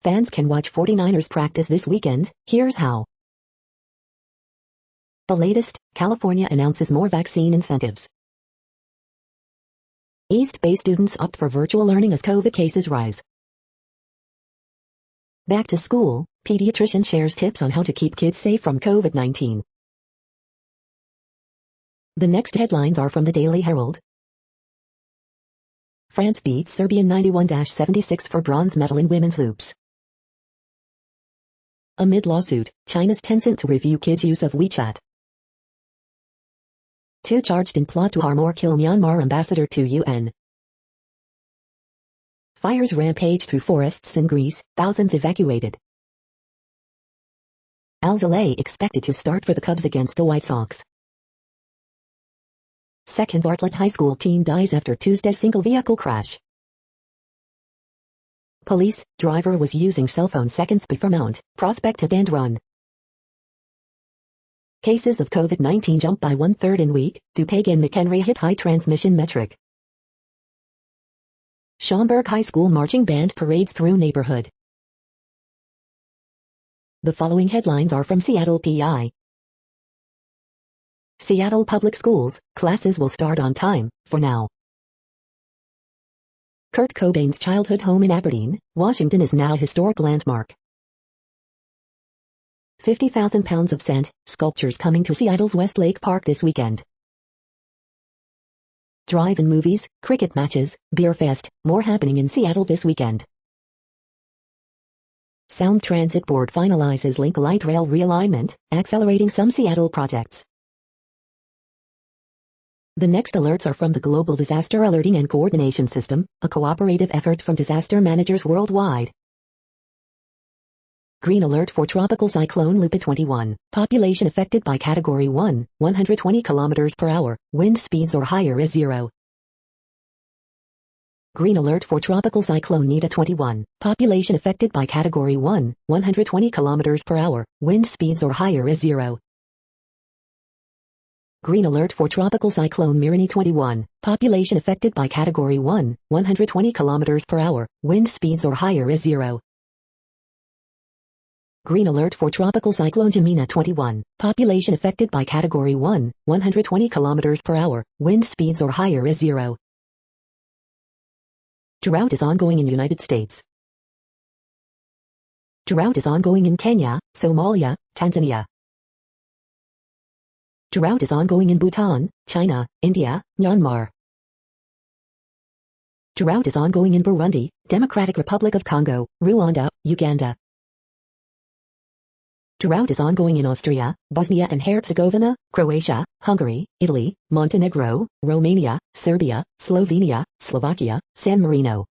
Fans can watch 49ers practice this weekend, here's how. The latest, California announces more vaccine incentives. East Bay students opt for virtual learning as COVID cases rise. Back to school, pediatrician shares tips on how to keep kids safe from COVID-19. The next headlines are from the Daily Herald. France beats Serbia 91-76 for bronze medal in women's hoops. Amid lawsuit, China's Tencent to review kids' use of WeChat. 2 charged in plot to harm or kill Myanmar ambassador to UN. Fires rampage through forests in Greece, thousands evacuated. Alzolay expected to start for the Cubs against the White Sox. Second Bartlett High School teen dies after Tuesday's single vehicle crash. Police, driver was using cell phone seconds before Mount Prospect hit and run. Cases of COVID-19 jump by 1/3 in week, DuPage and McHenry hit high transmission metric. Schaumburg High School marching band parades through neighborhood. The following headlines are from Seattle PI. Seattle Public Schools, classes will start on time, for now. Kurt Cobain's childhood home in Aberdeen, Washington is now a historic landmark. 50,000 pounds of sand, sculptures coming to Seattle's Westlake Park this weekend. Drive-in movies, cricket matches, beer fest, more happening in Seattle this weekend. Sound Transit Board finalizes Link Light Rail realignment, accelerating some Seattle projects. The next alerts are from the Global Disaster Alerting and Coordination System, a cooperative effort from disaster managers worldwide. Green alert for Tropical Cyclone Lupa 21. Population affected by Category 1, 120 km per hour, wind speeds or higher is 0. Green alert for Tropical Cyclone Nita 21. Population affected by Category 1, 120 km per hour, wind speeds or higher is 0. Green alert for Tropical Cyclone Mirini 21. Population affected by Category 1, 120 km per hour, wind speeds or higher is 0. Green alert for tropical cyclone Jamina 21. Population affected by category 1, 120 kilometers per hour. Wind speeds or higher is 0. Drought is ongoing in United States. Drought is ongoing in Kenya, Somalia, Tanzania. Drought is ongoing in Bhutan, China, India, Myanmar. Drought is ongoing in Burundi, Democratic Republic of Congo, Rwanda, Uganda. Drought is ongoing in Austria, Bosnia and Herzegovina, Croatia, Hungary, Italy, Montenegro, Romania, Serbia, Slovenia, Slovakia, San Marino.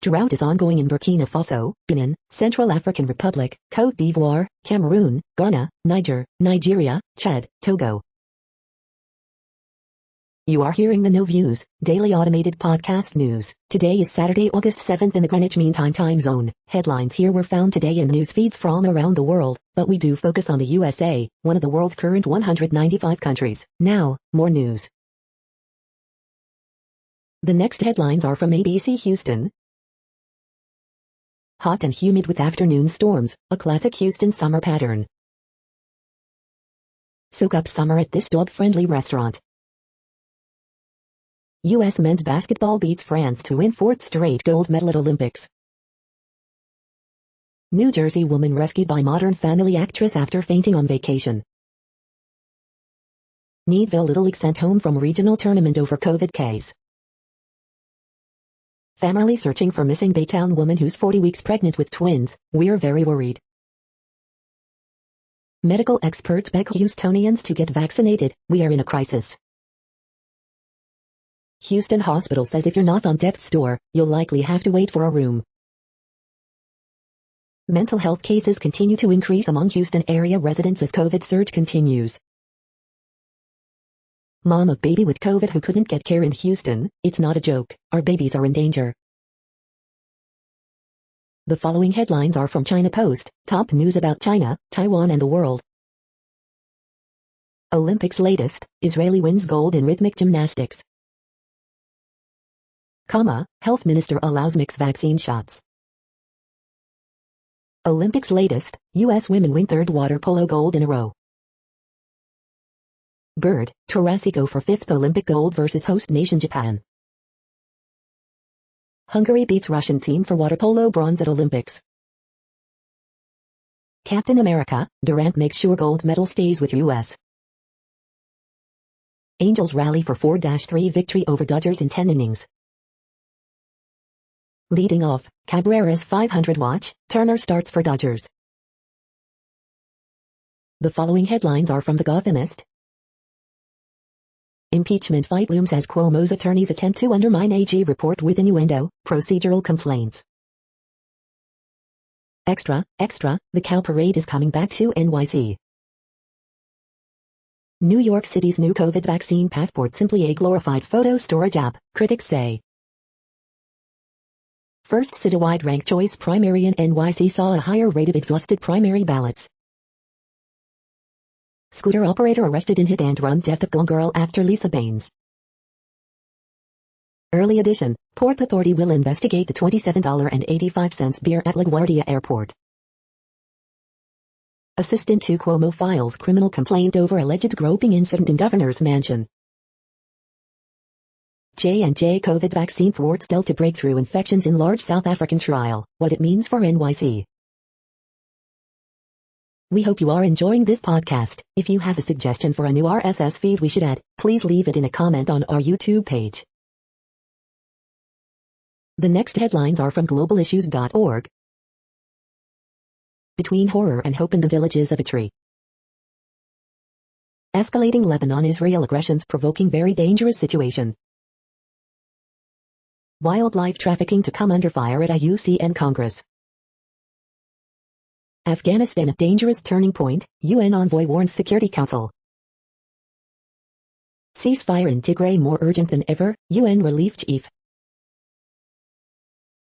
Drought is ongoing in Burkina Faso, Benin, Central African Republic, Côte d'Ivoire, Cameroon, Ghana, Niger, Nigeria, Chad, Togo. You are hearing the No Views, daily automated podcast news. Today is Saturday, August 7th in the Greenwich Mean Time zone. Headlines here were found today in news feeds from around the world, but we do focus on the USA, one of the world's current 195 countries. Now, more news. The next headlines are from ABC Houston. Hot and humid with afternoon storms, a classic Houston summer pattern. Soak up summer at this dog-friendly restaurant. U.S. men's basketball beats France to win 4th straight gold medal at Olympics. New Jersey woman rescued by Modern Family actress after fainting on vacation. Meadville Little League sent home from regional tournament over COVID case. Family searching for missing Baytown woman who's 40 weeks pregnant with twins. We're very worried. Medical experts beg Houstonians to get vaccinated. We are in a crisis. Houston Hospital says if you're not on death's door, you'll likely have to wait for a room. Mental health cases continue to increase among Houston area residents as COVID surge continues. Mom of baby with COVID who couldn't get care in Houston, it's not a joke, our babies are in danger. The following headlines are from China Post, top news about China, Taiwan and the world. Olympics latest, Israeli wins gold in rhythmic gymnastics. Health minister allows mixed vaccine shots. Olympics latest, U.S. women win 3rd water polo gold in a row. Bird, Tarasico for 5th Olympic gold versus host nation Japan. Hungary beats Russian team for water polo bronze at Olympics. Captain America, Durant makes sure gold medal stays with U.S. Angels rally for 4-3 victory over Dodgers in 10 innings. Leading off, Cabrera's 500 watch, Turner starts for Dodgers. The following headlines are from The Gothamist. Impeachment fight looms as Cuomo's attorneys attempt to undermine AG report with innuendo, procedural complaints. Extra, the cow parade is coming back to NYC. New York City's new COVID vaccine passport simply a glorified photo storage app, critics say. First citywide ranked choice primary in NYC saw a higher rate of exhausted primary ballots. Scooter operator arrested in hit-and-run death of Gone Girl actor Lisa Baines. Early edition, Port Authority will investigate the $27.85 beer at LaGuardia Airport. Assistant to Cuomo files criminal complaint over alleged groping incident in governor's mansion. J&J COVID vaccine thwarts Delta breakthrough infections in large South African trial, what it means for NYC. We hope you are enjoying this podcast. If you have a suggestion for a new RSS feed we should add, please leave it in a comment on our YouTube page. The next headlines are from globalissues.org. Between horror and hope in the villages of a tree. Escalating Lebanon-Israel aggressions provoking very dangerous situation. Wildlife trafficking to come under fire at IUCN Congress. Afghanistan at dangerous turning point, UN envoy warns Security Council. Ceasefire in Tigray more urgent than ever, UN relief chief.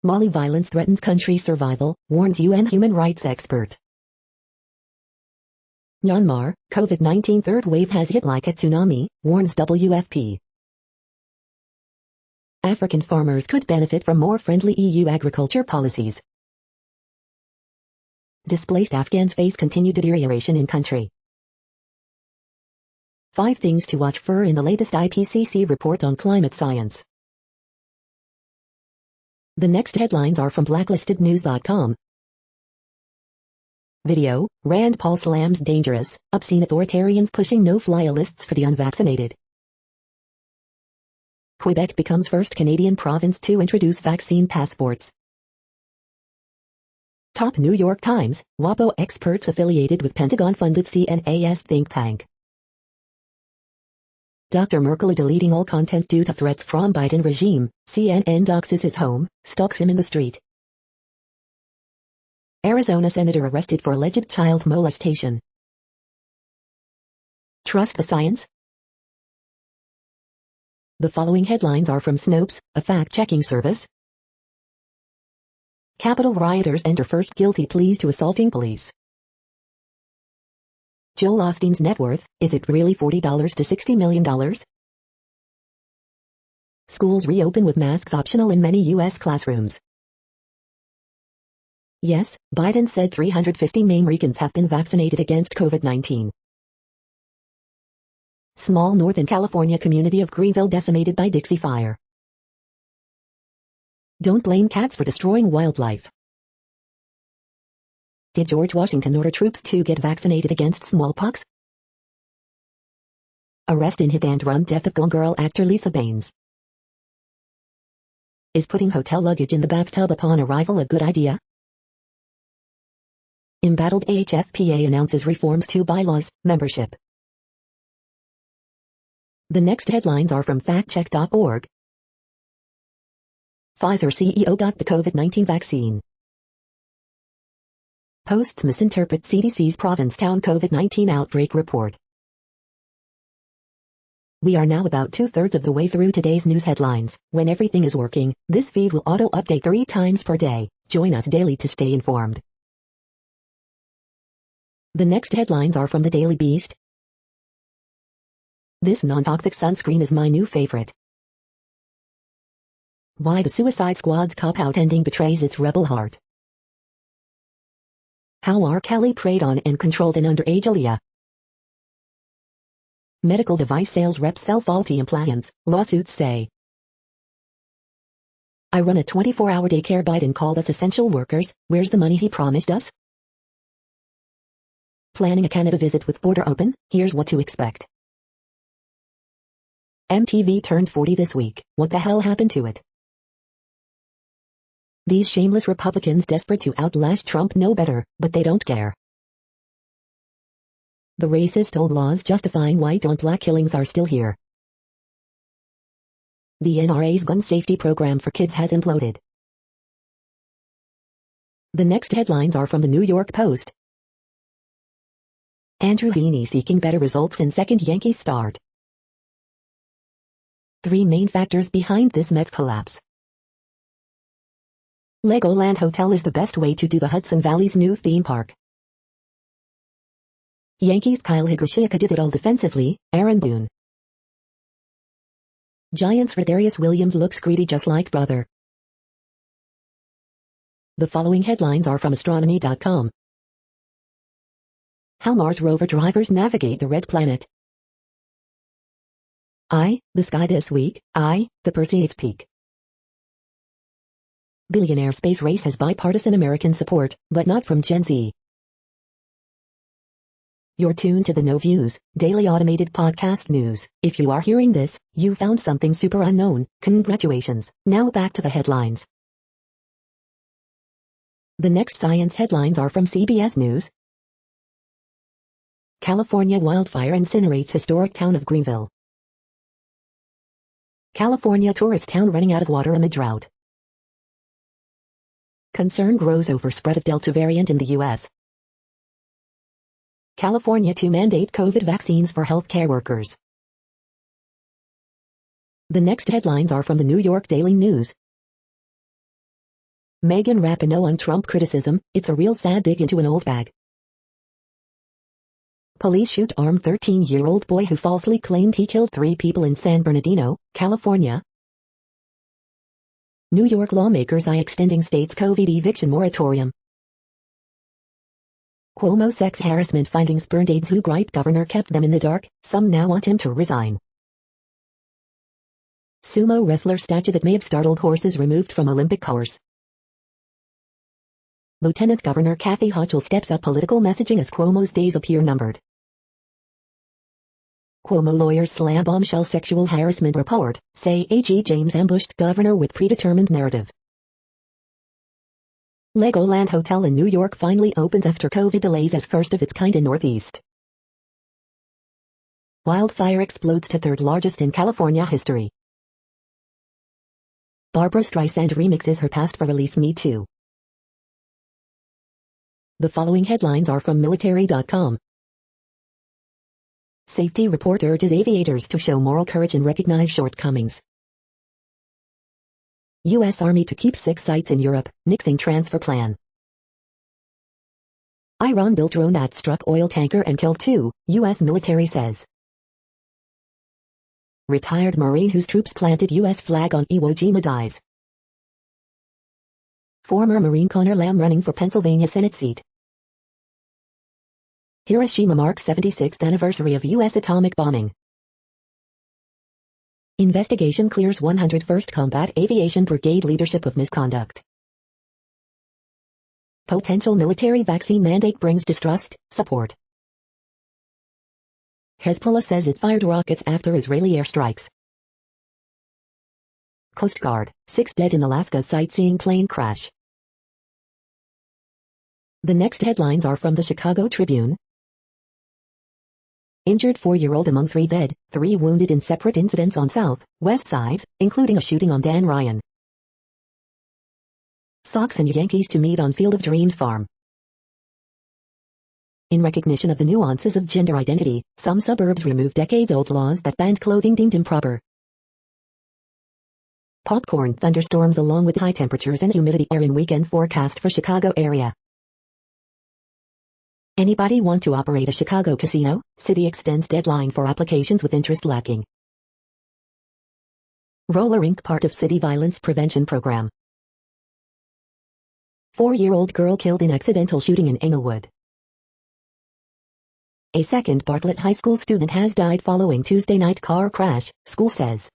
Mali violence threatens country survival, warns UN human rights expert. Myanmar, COVID-19 third wave has hit like a tsunami, warns WFP. African farmers could benefit from more friendly EU agriculture policies. Displaced Afghans face continued deterioration in country. 5 things to watch for in the latest IPCC report on climate science. The next headlines are from blacklistednews.com. Video, Rand Paul slams dangerous, obscene authoritarians pushing no-fly lists for the unvaccinated. Quebec becomes first Canadian province to introduce vaccine passports. Top New York Times, WAPO experts affiliated with Pentagon-funded CNAS think tank. Dr. Merkel deleting all content due to threats from Biden regime, CNN doxes his home, stalks him in the street. Arizona senator arrested for alleged child molestation. Trust the science? The following headlines are from Snopes, a fact-checking service. Capitol rioters enter first guilty pleas to assaulting police. Joel Osteen's net worth, is it really $40 to $60 million? Schools reopen with masks optional in many U.S. classrooms. Yes, Biden said 350 Americans have been vaccinated against COVID-19. Small Northern California community of Greenville decimated by Dixie Fire. Don't blame cats for destroying wildlife. Did George Washington order troops to get vaccinated against smallpox? Arrest in hit-and-run death of Gone Girl actor Lisa Baines. Is putting hotel luggage in the bathtub upon arrival a good idea? Embattled AHFPA announces reforms to bylaws, membership. The next headlines are from factcheck.org. Pfizer CEO got the COVID-19 vaccine. Posts misinterpret CDC's Provincetown COVID-19 outbreak report. We are now about 2/3 of the way through today's news headlines. When everything is working, this feed will auto-update 3 times per day. Join us daily to stay informed. The next headlines are from the Daily Beast. This non-toxic sunscreen is my new favorite. Why the Suicide Squad's cop-out ending betrays its rebel heart. How R. Kelly preyed on and controlled an underage Aaliyah. Medical device sales reps sell faulty implants, lawsuits say. I run a 24-hour daycare. Biden called us essential workers. Where's the money he promised us? Planning a Canada visit with border open? Here's what to expect. MTV turned 40 this week. What the hell happened to it? These shameless Republicans desperate to outlast Trump know better, but they don't care. The racist old laws justifying white on black killings are still here. The NRA's gun safety program for kids has imploded. The next headlines are from the New York Post. Andrew Heaney seeking better results in second Yankees start. 3 main factors behind this Mets collapse. Legoland Hotel is the best way to do the Hudson Valley's new theme park. Yankees Kyle Higashioka did it all defensively, Aaron Boone. Giants Rodarius Williams looks greedy just like brother. The following headlines are from astronomy.com. How Mars rover drivers navigate the red planet. The sky this week. The Perseids peak. Billionaire space race has bipartisan American support, but not from Gen Z. You're tuned to the No Views, daily automated podcast news. If you are hearing this, you found something super unknown. Congratulations. Now back to the headlines. The next science headlines are from CBS News. California wildfire incinerates historic town of Greenville. California tourist town running out of water amid drought. Concern grows over spread of Delta variant in the U.S. California to mandate COVID vaccines for healthcare workers. The next headlines are from the New York Daily News. Meghan Rapinoe on Trump criticism, it's a real sad dig into an old bag. Police shoot armed 13-year-old boy who falsely claimed he killed 3 people in San Bernardino, California. New York lawmakers eye extending state's COVID eviction moratorium. Cuomo sex harassment findings burned aides who gripe governor kept them in the dark, some now want him to resign. Sumo wrestler statue that may have startled horses removed from Olympic course. Lieutenant Governor Kathy Hochul steps up political messaging as Cuomo's days appear numbered. Cuomo lawyers slam bombshell sexual harassment report, say AG James ambushed governor with predetermined narrative. Legoland Hotel in New York finally opens after COVID delays as first of its kind in Northeast. Wildfire explodes to third largest in California history. Barbra Streisand remixes her past for release Me Too. The following headlines are from military.com. Safety report urges aviators to show moral courage and recognize shortcomings. U.S. Army to keep 6 sites in Europe, nixing transfer plan. Iran built drone that struck oil tanker and killed 2, U.S. military says. Retired Marine whose troops planted U.S. flag on Iwo Jima dies. Former Marine Connor Lamb running for Pennsylvania Senate seat. Hiroshima marks 76th anniversary of U.S. atomic bombing. Investigation clears 101st Combat Aviation Brigade leadership of misconduct. Potential military vaccine mandate brings distrust, support. Hezbollah says it fired rockets after Israeli airstrikes. Coast Guard, 6 dead in Alaska sightseeing plane crash. The next headlines are from the Chicago Tribune. Injured 4-year-old among 3 dead, 3 wounded in separate incidents on South, West sides, including a shooting on Dan Ryan. Sox and Yankees to meet on Field of Dreams farm. In recognition of the nuances of gender identity, some suburbs remove decades-old laws that banned clothing deemed improper. Popcorn thunderstorms along with high temperatures and humidity are in weekend forecast for Chicago area. Anybody want to operate a Chicago casino? City extends deadline for applications with interest lacking. Roller rink part of city violence prevention program. 4-year-old girl killed in accidental shooting in Englewood. A second Bartlett High School student has died following Tuesday night car crash, school says.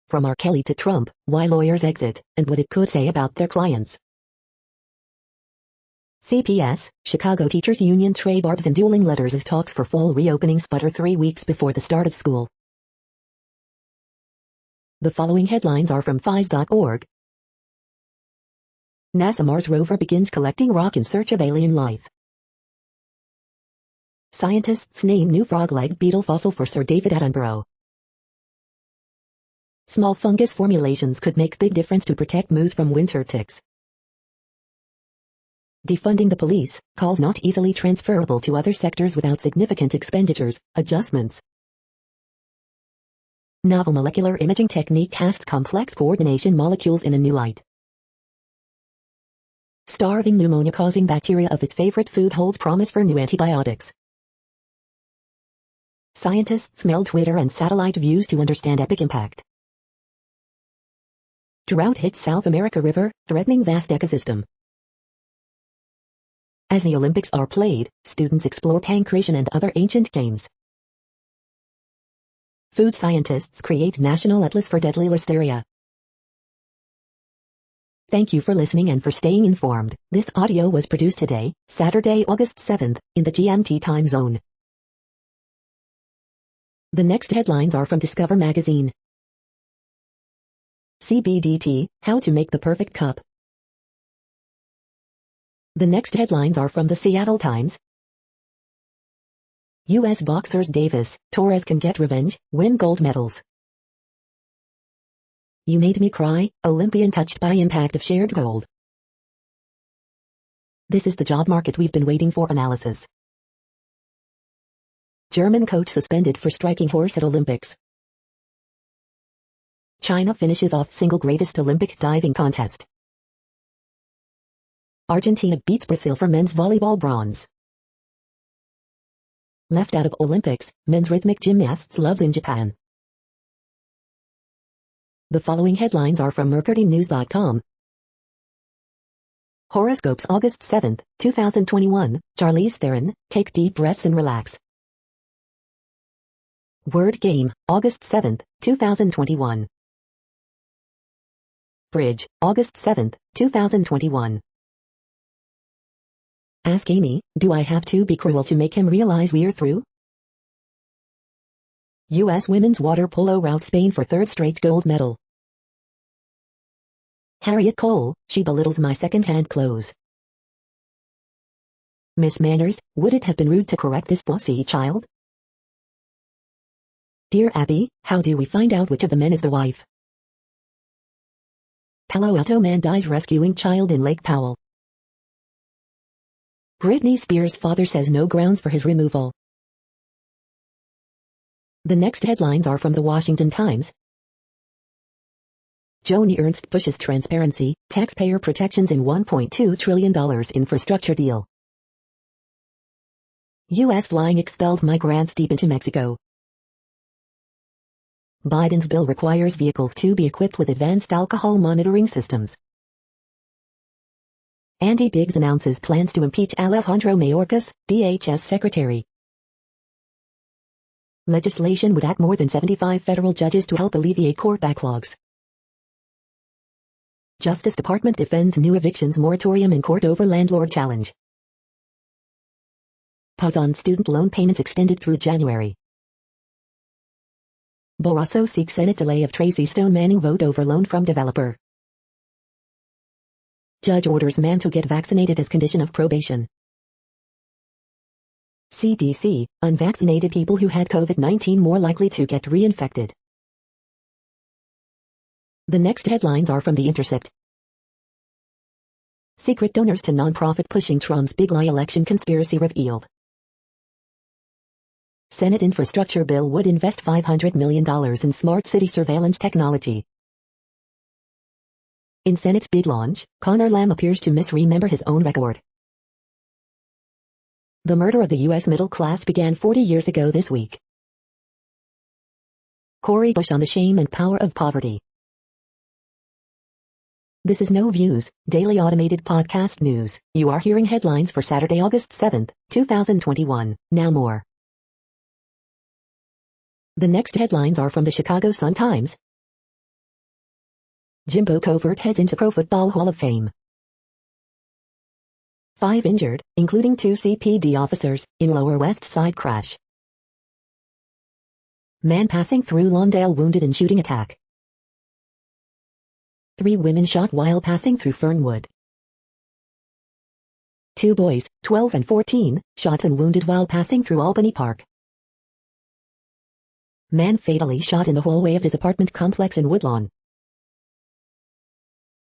From R. Kelly to Trump, why lawyers exit, and what it could say about their clients. CPS, Chicago Teachers Union trade barbs and dueling letters as talks for fall reopening sputter 3 weeks before the start of school. The following headlines are from FIS.org. NASA Mars rover begins collecting rock in search of alien life. Scientists name new frog-leg beetle fossil for Sir David Attenborough. Small fungus formulations could make big difference to protect moose from winter ticks. Defunding the police, calls not easily transferable to other sectors without significant expenditures, adjustments. Novel molecular imaging technique casts complex coordination molecules in a new light. Starving pneumonia-causing bacteria of its favorite food holds promise for new antibiotics. Scientists meld Twitter and satellite views to understand epic impact. Drought hits South America river, threatening vast ecosystem. As the Olympics are played, students explore pancreation and other ancient games. Food scientists create national atlas for deadly listeria. Thank you for listening and for staying informed. This audio was produced today, Saturday, August 7th, in the GMT time zone. The next headlines are from Discover magazine. CBDT, how to make the perfect cup. The next headlines are from the Seattle Times. U.S. boxers Davis, Torres can get revenge, win gold medals. You made me cry, Olympian touched by impact of shared gold. This is the job market we've been waiting for analysis. German coach suspended for striking horse at Olympics. China finishes off single greatest Olympic diving contest. Argentina beats Brazil for men's volleyball bronze. Left out of Olympics, men's rhythmic gymnasts loved in Japan. The following headlines are from mercurynews.com. Horoscopes August 7th, 2021, Charlize Theron, take deep breaths and relax. Word game, August 7th, 2021. Bridge, August 7th, 2021. Ask Amy, do I have to be cruel to make him realize we're through? U.S. women's water polo routs Spain for third straight gold medal. Harriet Cole, she belittles my second-hand clothes. Miss Manners, would it have been rude to correct this bossy child? Dear Abby, how do we find out which of the men is the wife? Palo Alto man dies rescuing child in Lake Powell. Britney Spears' father says no grounds for his removal. The next headlines are from the Washington Times. Joni Ernst pushes transparency, taxpayer protections in $1.2 trillion infrastructure deal. U.S. flying expelled migrants deep into Mexico. Biden's bill requires vehicles to be equipped with advanced alcohol monitoring systems. Andy Biggs announces plans to impeach Alejandro Mayorkas, DHS secretary. Legislation would add more than 75 federal judges to help alleviate court backlogs. Justice Department defends new evictions moratorium in court over landlord challenge. Pause on student loan payments extended through January. Barrasso seeks Senate delay of Tracy Stone Manning vote over loan from developer. Judge orders man to get vaccinated as condition of probation. CDC, unvaccinated people who had COVID-19 more likely to get reinfected. The next headlines are from The Intercept. Secret donors to nonprofit pushing Trump's big lie election conspiracy revealed. Senate infrastructure bill would invest $500 million in smart city surveillance technology. In Senate's bid launch, Conor Lamb appears to misremember his own record. The murder of the U.S. middle class began 40 years ago this week. Cori Bush on the shame and power of poverty. This is No Views, daily automated podcast news. You are hearing headlines for Saturday, August 7th, 2021. Now more. The next headlines are from the Chicago Sun-Times. Jimbo Covert heads into Pro Football Hall of Fame. 5 injured, including 2 CPD officers, in Lower West Side crash. Man passing through Lawndale wounded in shooting attack. 3 women shot while passing through Fernwood. 2 boys, 12 and 14, shot and wounded while passing through Albany Park. Man fatally shot in the hallway of his apartment complex in Woodlawn.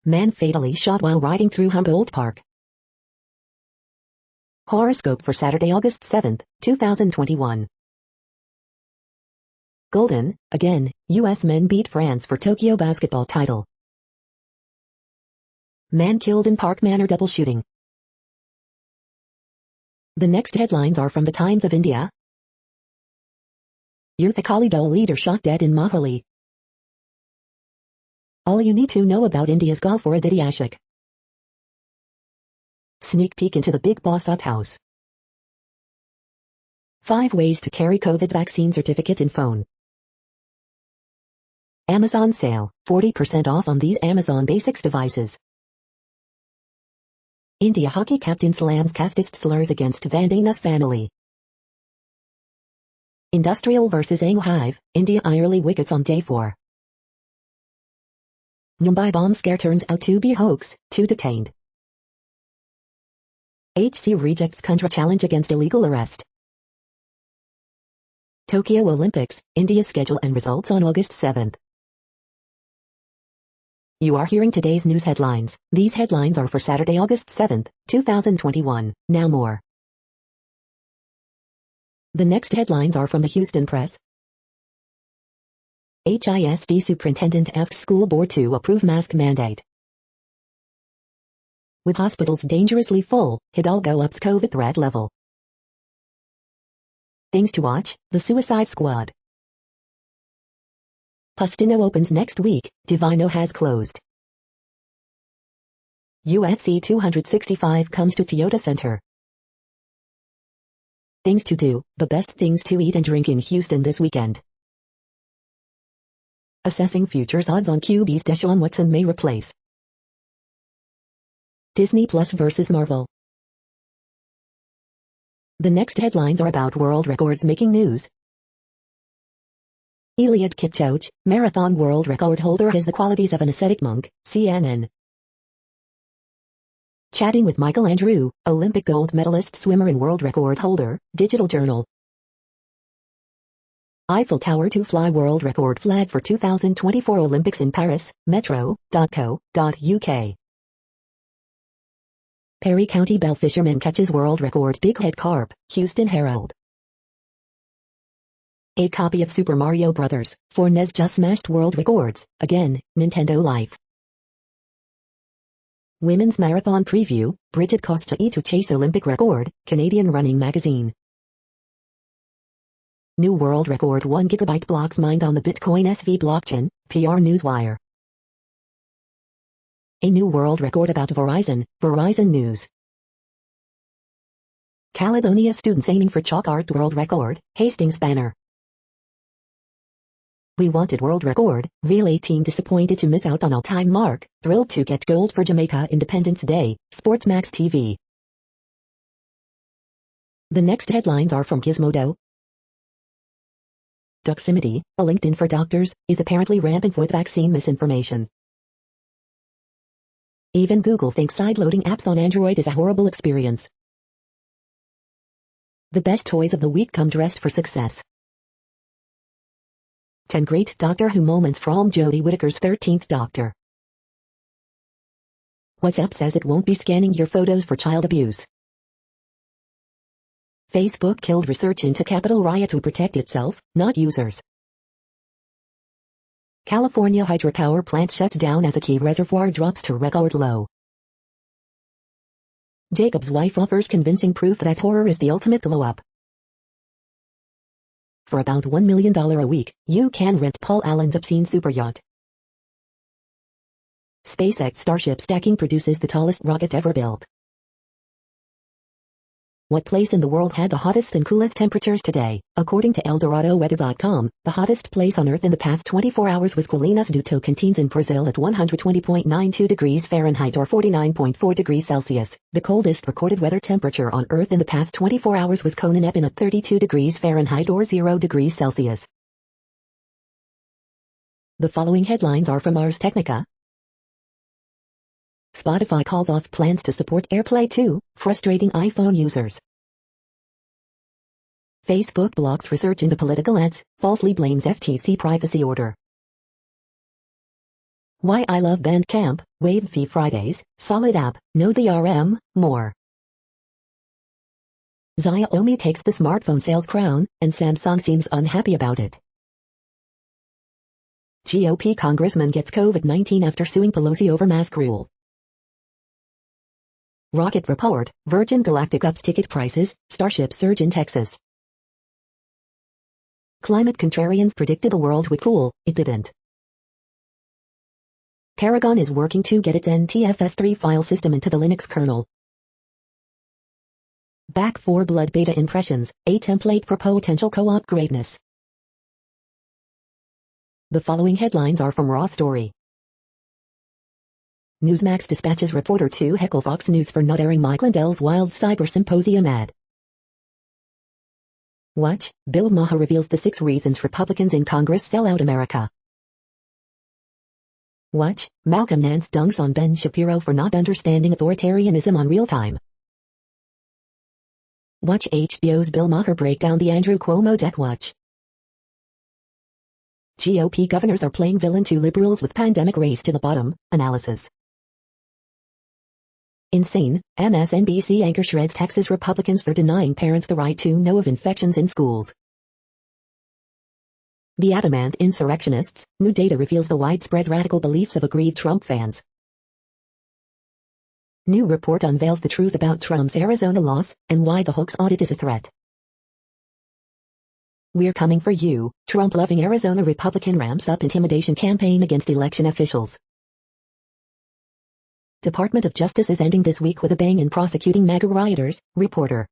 Man fatally shot while riding through Humboldt Park. Horoscope for Saturday, August 7th, 2021. Golden, again, U.S. men beat France for Tokyo basketball title. Man killed in Park Manor double shooting. The next headlines are from the Times of India. Youth Akali Dal leader shot dead in Mohali. All you need to know about India's golfer Aditi Ashik. Sneak peek into the Big Boss house. 5 ways to carry COVID vaccine certificate in phone. Amazon sale, 40% off on these Amazon Basics devices. India hockey captain slams casteist slurs against Vandana's family. Industrial vs Ang Hive, India early wickets on day 4. Mumbai bomb scare turns out to be hoax, 2 detained. HC rejects Kundra challenge against illegal arrest. Tokyo Olympics, India's schedule and results on August 7th. You are hearing today's news headlines. These headlines are for Saturday, August 7th, 2021. Now more. The next headlines are from the Houston Press. HISD superintendent asks school board to approve mask mandate. With hospitals dangerously full, Hidalgo ups COVID threat level. Things to watch, The Suicide Squad. Pustino opens next week, Divino has closed. UFC 265 comes to Toyota Center. Things to do, the best things to eat and drink in Houston this weekend. Assessing futures odds on QB's Deshaun Watson may replace. Disney Plus vs. Marvel. The next headlines are about world records making news. Eliud Kipchoge, marathon world record holder, has the qualities of an ascetic monk, CNN. Chatting with Michael Andrew, Olympic gold medalist swimmer and world record holder, Digital Journal. Eiffel Tower to fly world record flag for 2024 Olympics in Paris, metro.co.uk. Perry County Bell fisherman catches world record big head carp, Houston Herald. A copy of Super Mario Bros. For NES just smashed world records, again, Nintendo Life. Women's Marathon Preview, Bridget Kosgei to chase Olympic record, Canadian Running Magazine. New world record 1 GB blocks mined on the Bitcoin SV blockchain, PR Newswire. A new world record about Verizon, Verizon News. Caledonia students aiming for chalk art world record, Hastings Banner. We wanted world record, relay team disappointed to miss out on all-time mark, thrilled to get gold for Jamaica Independence Day, Sportsmax TV. The next headlines are from Gizmodo. Doximity, a LinkedIn for doctors, is apparently rampant with vaccine misinformation. Even Google thinks side-loading apps on Android is a horrible experience. The best toys of the week come dressed for success. 10 great Doctor Who moments from Jodie Whittaker's 13th Doctor. WhatsApp says it won't be scanning your photos for child abuse. Facebook killed research into Capitol riot to protect itself, not users. California hydropower plant shuts down as a key reservoir drops to record low. Jacob's wife offers convincing proof that horror is the ultimate glow-up. For about $1 million a week, you can rent Paul Allen's obscene superyacht. SpaceX Starship stacking produces the tallest rocket ever built. What place in the world had the hottest and coolest temperatures today? According to ElDoradoWeather.com, the hottest place on Earth in the past 24 hours was Colinas do Tocantins in Brazil at 120.92 degrees Fahrenheit or 49.4 degrees Celsius. The coldest recorded weather temperature on Earth in the past 24 hours was Cononepin at 32 degrees Fahrenheit or 0 degrees Celsius. The following headlines are from Ars Technica. Spotify calls off plans to support AirPlay 2, frustrating iPhone users. Facebook blocks research into political ads, falsely blames FTC privacy order. Why I love Bandcamp, waive fee Fridays, solid app, know the RM, more. Xiaomi takes the smartphone sales crown, and Samsung seems unhappy about it. GOP congressman gets COVID-19 after suing Pelosi over mask rule. Rocket report, Virgin Galactic ups ticket prices, Starship surge in Texas. Climate contrarians predicted the world would cool, it didn't. Paragon is working to get its NTFS3 file system into the Linux kernel. Back 4 Blood beta impressions, a template for potential co-op greatness. The following headlines are from Raw Story. Newsmax dispatches reporter to heckle Fox News for not airing Mike Lindell's Wild Cyber Symposium ad. Watch, Bill Maher reveals the 6 reasons Republicans in Congress sell out America. Watch, Malcolm Nance dunks on Ben Shapiro for not understanding authoritarianism on real time. Watch HBO's Bill Maher break down the Andrew Cuomo death watch. GOP governors are playing villain to liberals with pandemic race to the bottom, analysis. Insane, MSNBC anchor shreds Texas Republicans for denying parents the right to know of infections in schools. The Adamant insurrectionists, new data reveals the widespread radical beliefs of aggrieved Trump fans. New report unveils the truth about Trump's Arizona loss, and why the hoax audit is a threat. We're coming for you, Trump-loving Arizona Republican ramps up intimidation campaign against election officials. Department of Justice is ending this week with a bang in prosecuting MAGA rioters, reporter.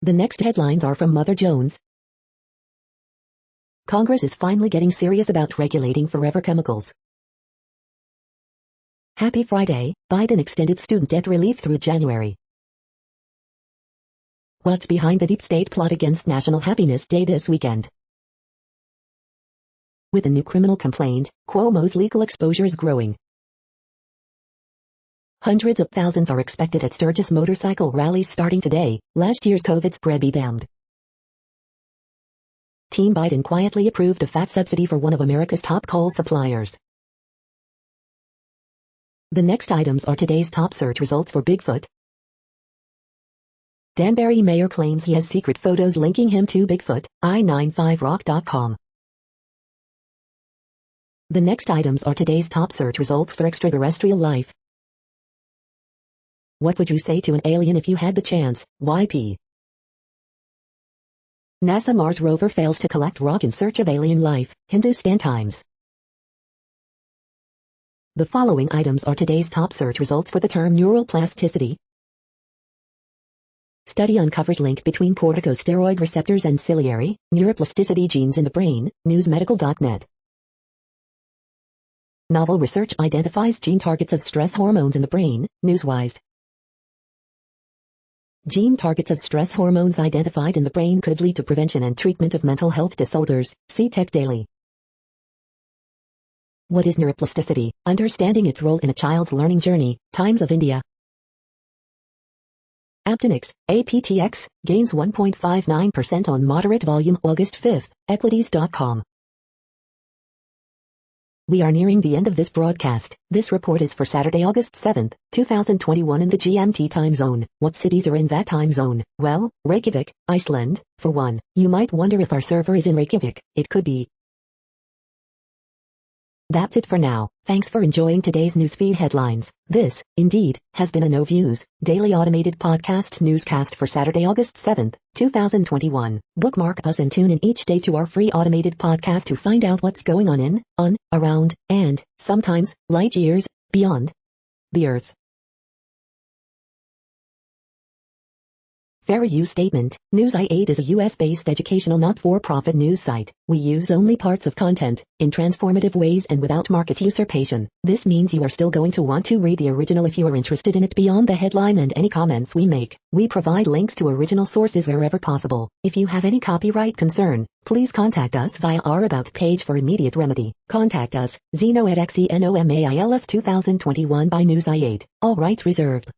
The next headlines are from Mother Jones. Congress is finally getting serious about regulating forever chemicals. Happy Friday, Biden extended student debt relief through January. What's behind the deep state plot against National Happiness Day this weekend? With a new criminal complaint, Cuomo's legal exposure is growing. Hundreds of thousands are expected at Sturgis motorcycle rallies starting today. Last year's COVID spread be damned. Team Biden quietly approved a fat subsidy for one of America's top coal suppliers. The next items are today's top search results for Bigfoot. Danbury mayor claims he has secret photos linking him to Bigfoot, i95rock.com. The next items are today's top search results for extraterrestrial life. What would you say to an alien if you had the chance? YP. NASA Mars rover fails to collect rock in search of alien life. Hindustan Times. The following items are today's top search results for the term neural plasticity. Study uncovers link between corticosteroid receptors and ciliary, neuroplasticity genes in the brain. Newsmedical.net. Novel research identifies gene targets of stress hormones in the brain. Newswise. Gene targets of stress hormones identified in the brain could lead to prevention and treatment of mental health disorders. See Tech Daily. What is neuroplasticity? Understanding its role in a child's learning journey. Times of India. Aptenics, APTX, gains 1.59% on moderate volume August 5. Equities.com. We are nearing the end of this broadcast. This report is for Saturday, August 7, 2021 in the GMT time zone. What cities are in that time zone? Well, Reykjavik, Iceland, for one. You might wonder if our server is in Reykjavik. It could be. That's it for now. Thanks for enjoying today's newsfeed headlines. This, indeed, has been a No Views, daily automated podcast newscast for Saturday, August 7, 2021. Bookmark us and tune in each day to our free automated podcast to find out what's going on, around, and, sometimes, light years, beyond the Earth. Fair use statement. News i8 is a US-based educational not-for-profit news site. We use only parts of content, in transformative ways and without market usurpation. This means you are still going to want to read the original if you are interested in it beyond the headline and any comments we make. We provide links to original sources wherever possible. If you have any copyright concern, please contact us via our About page for immediate remedy. Contact us, Zeno at XENOMAILS 2021 by News i8. All rights reserved.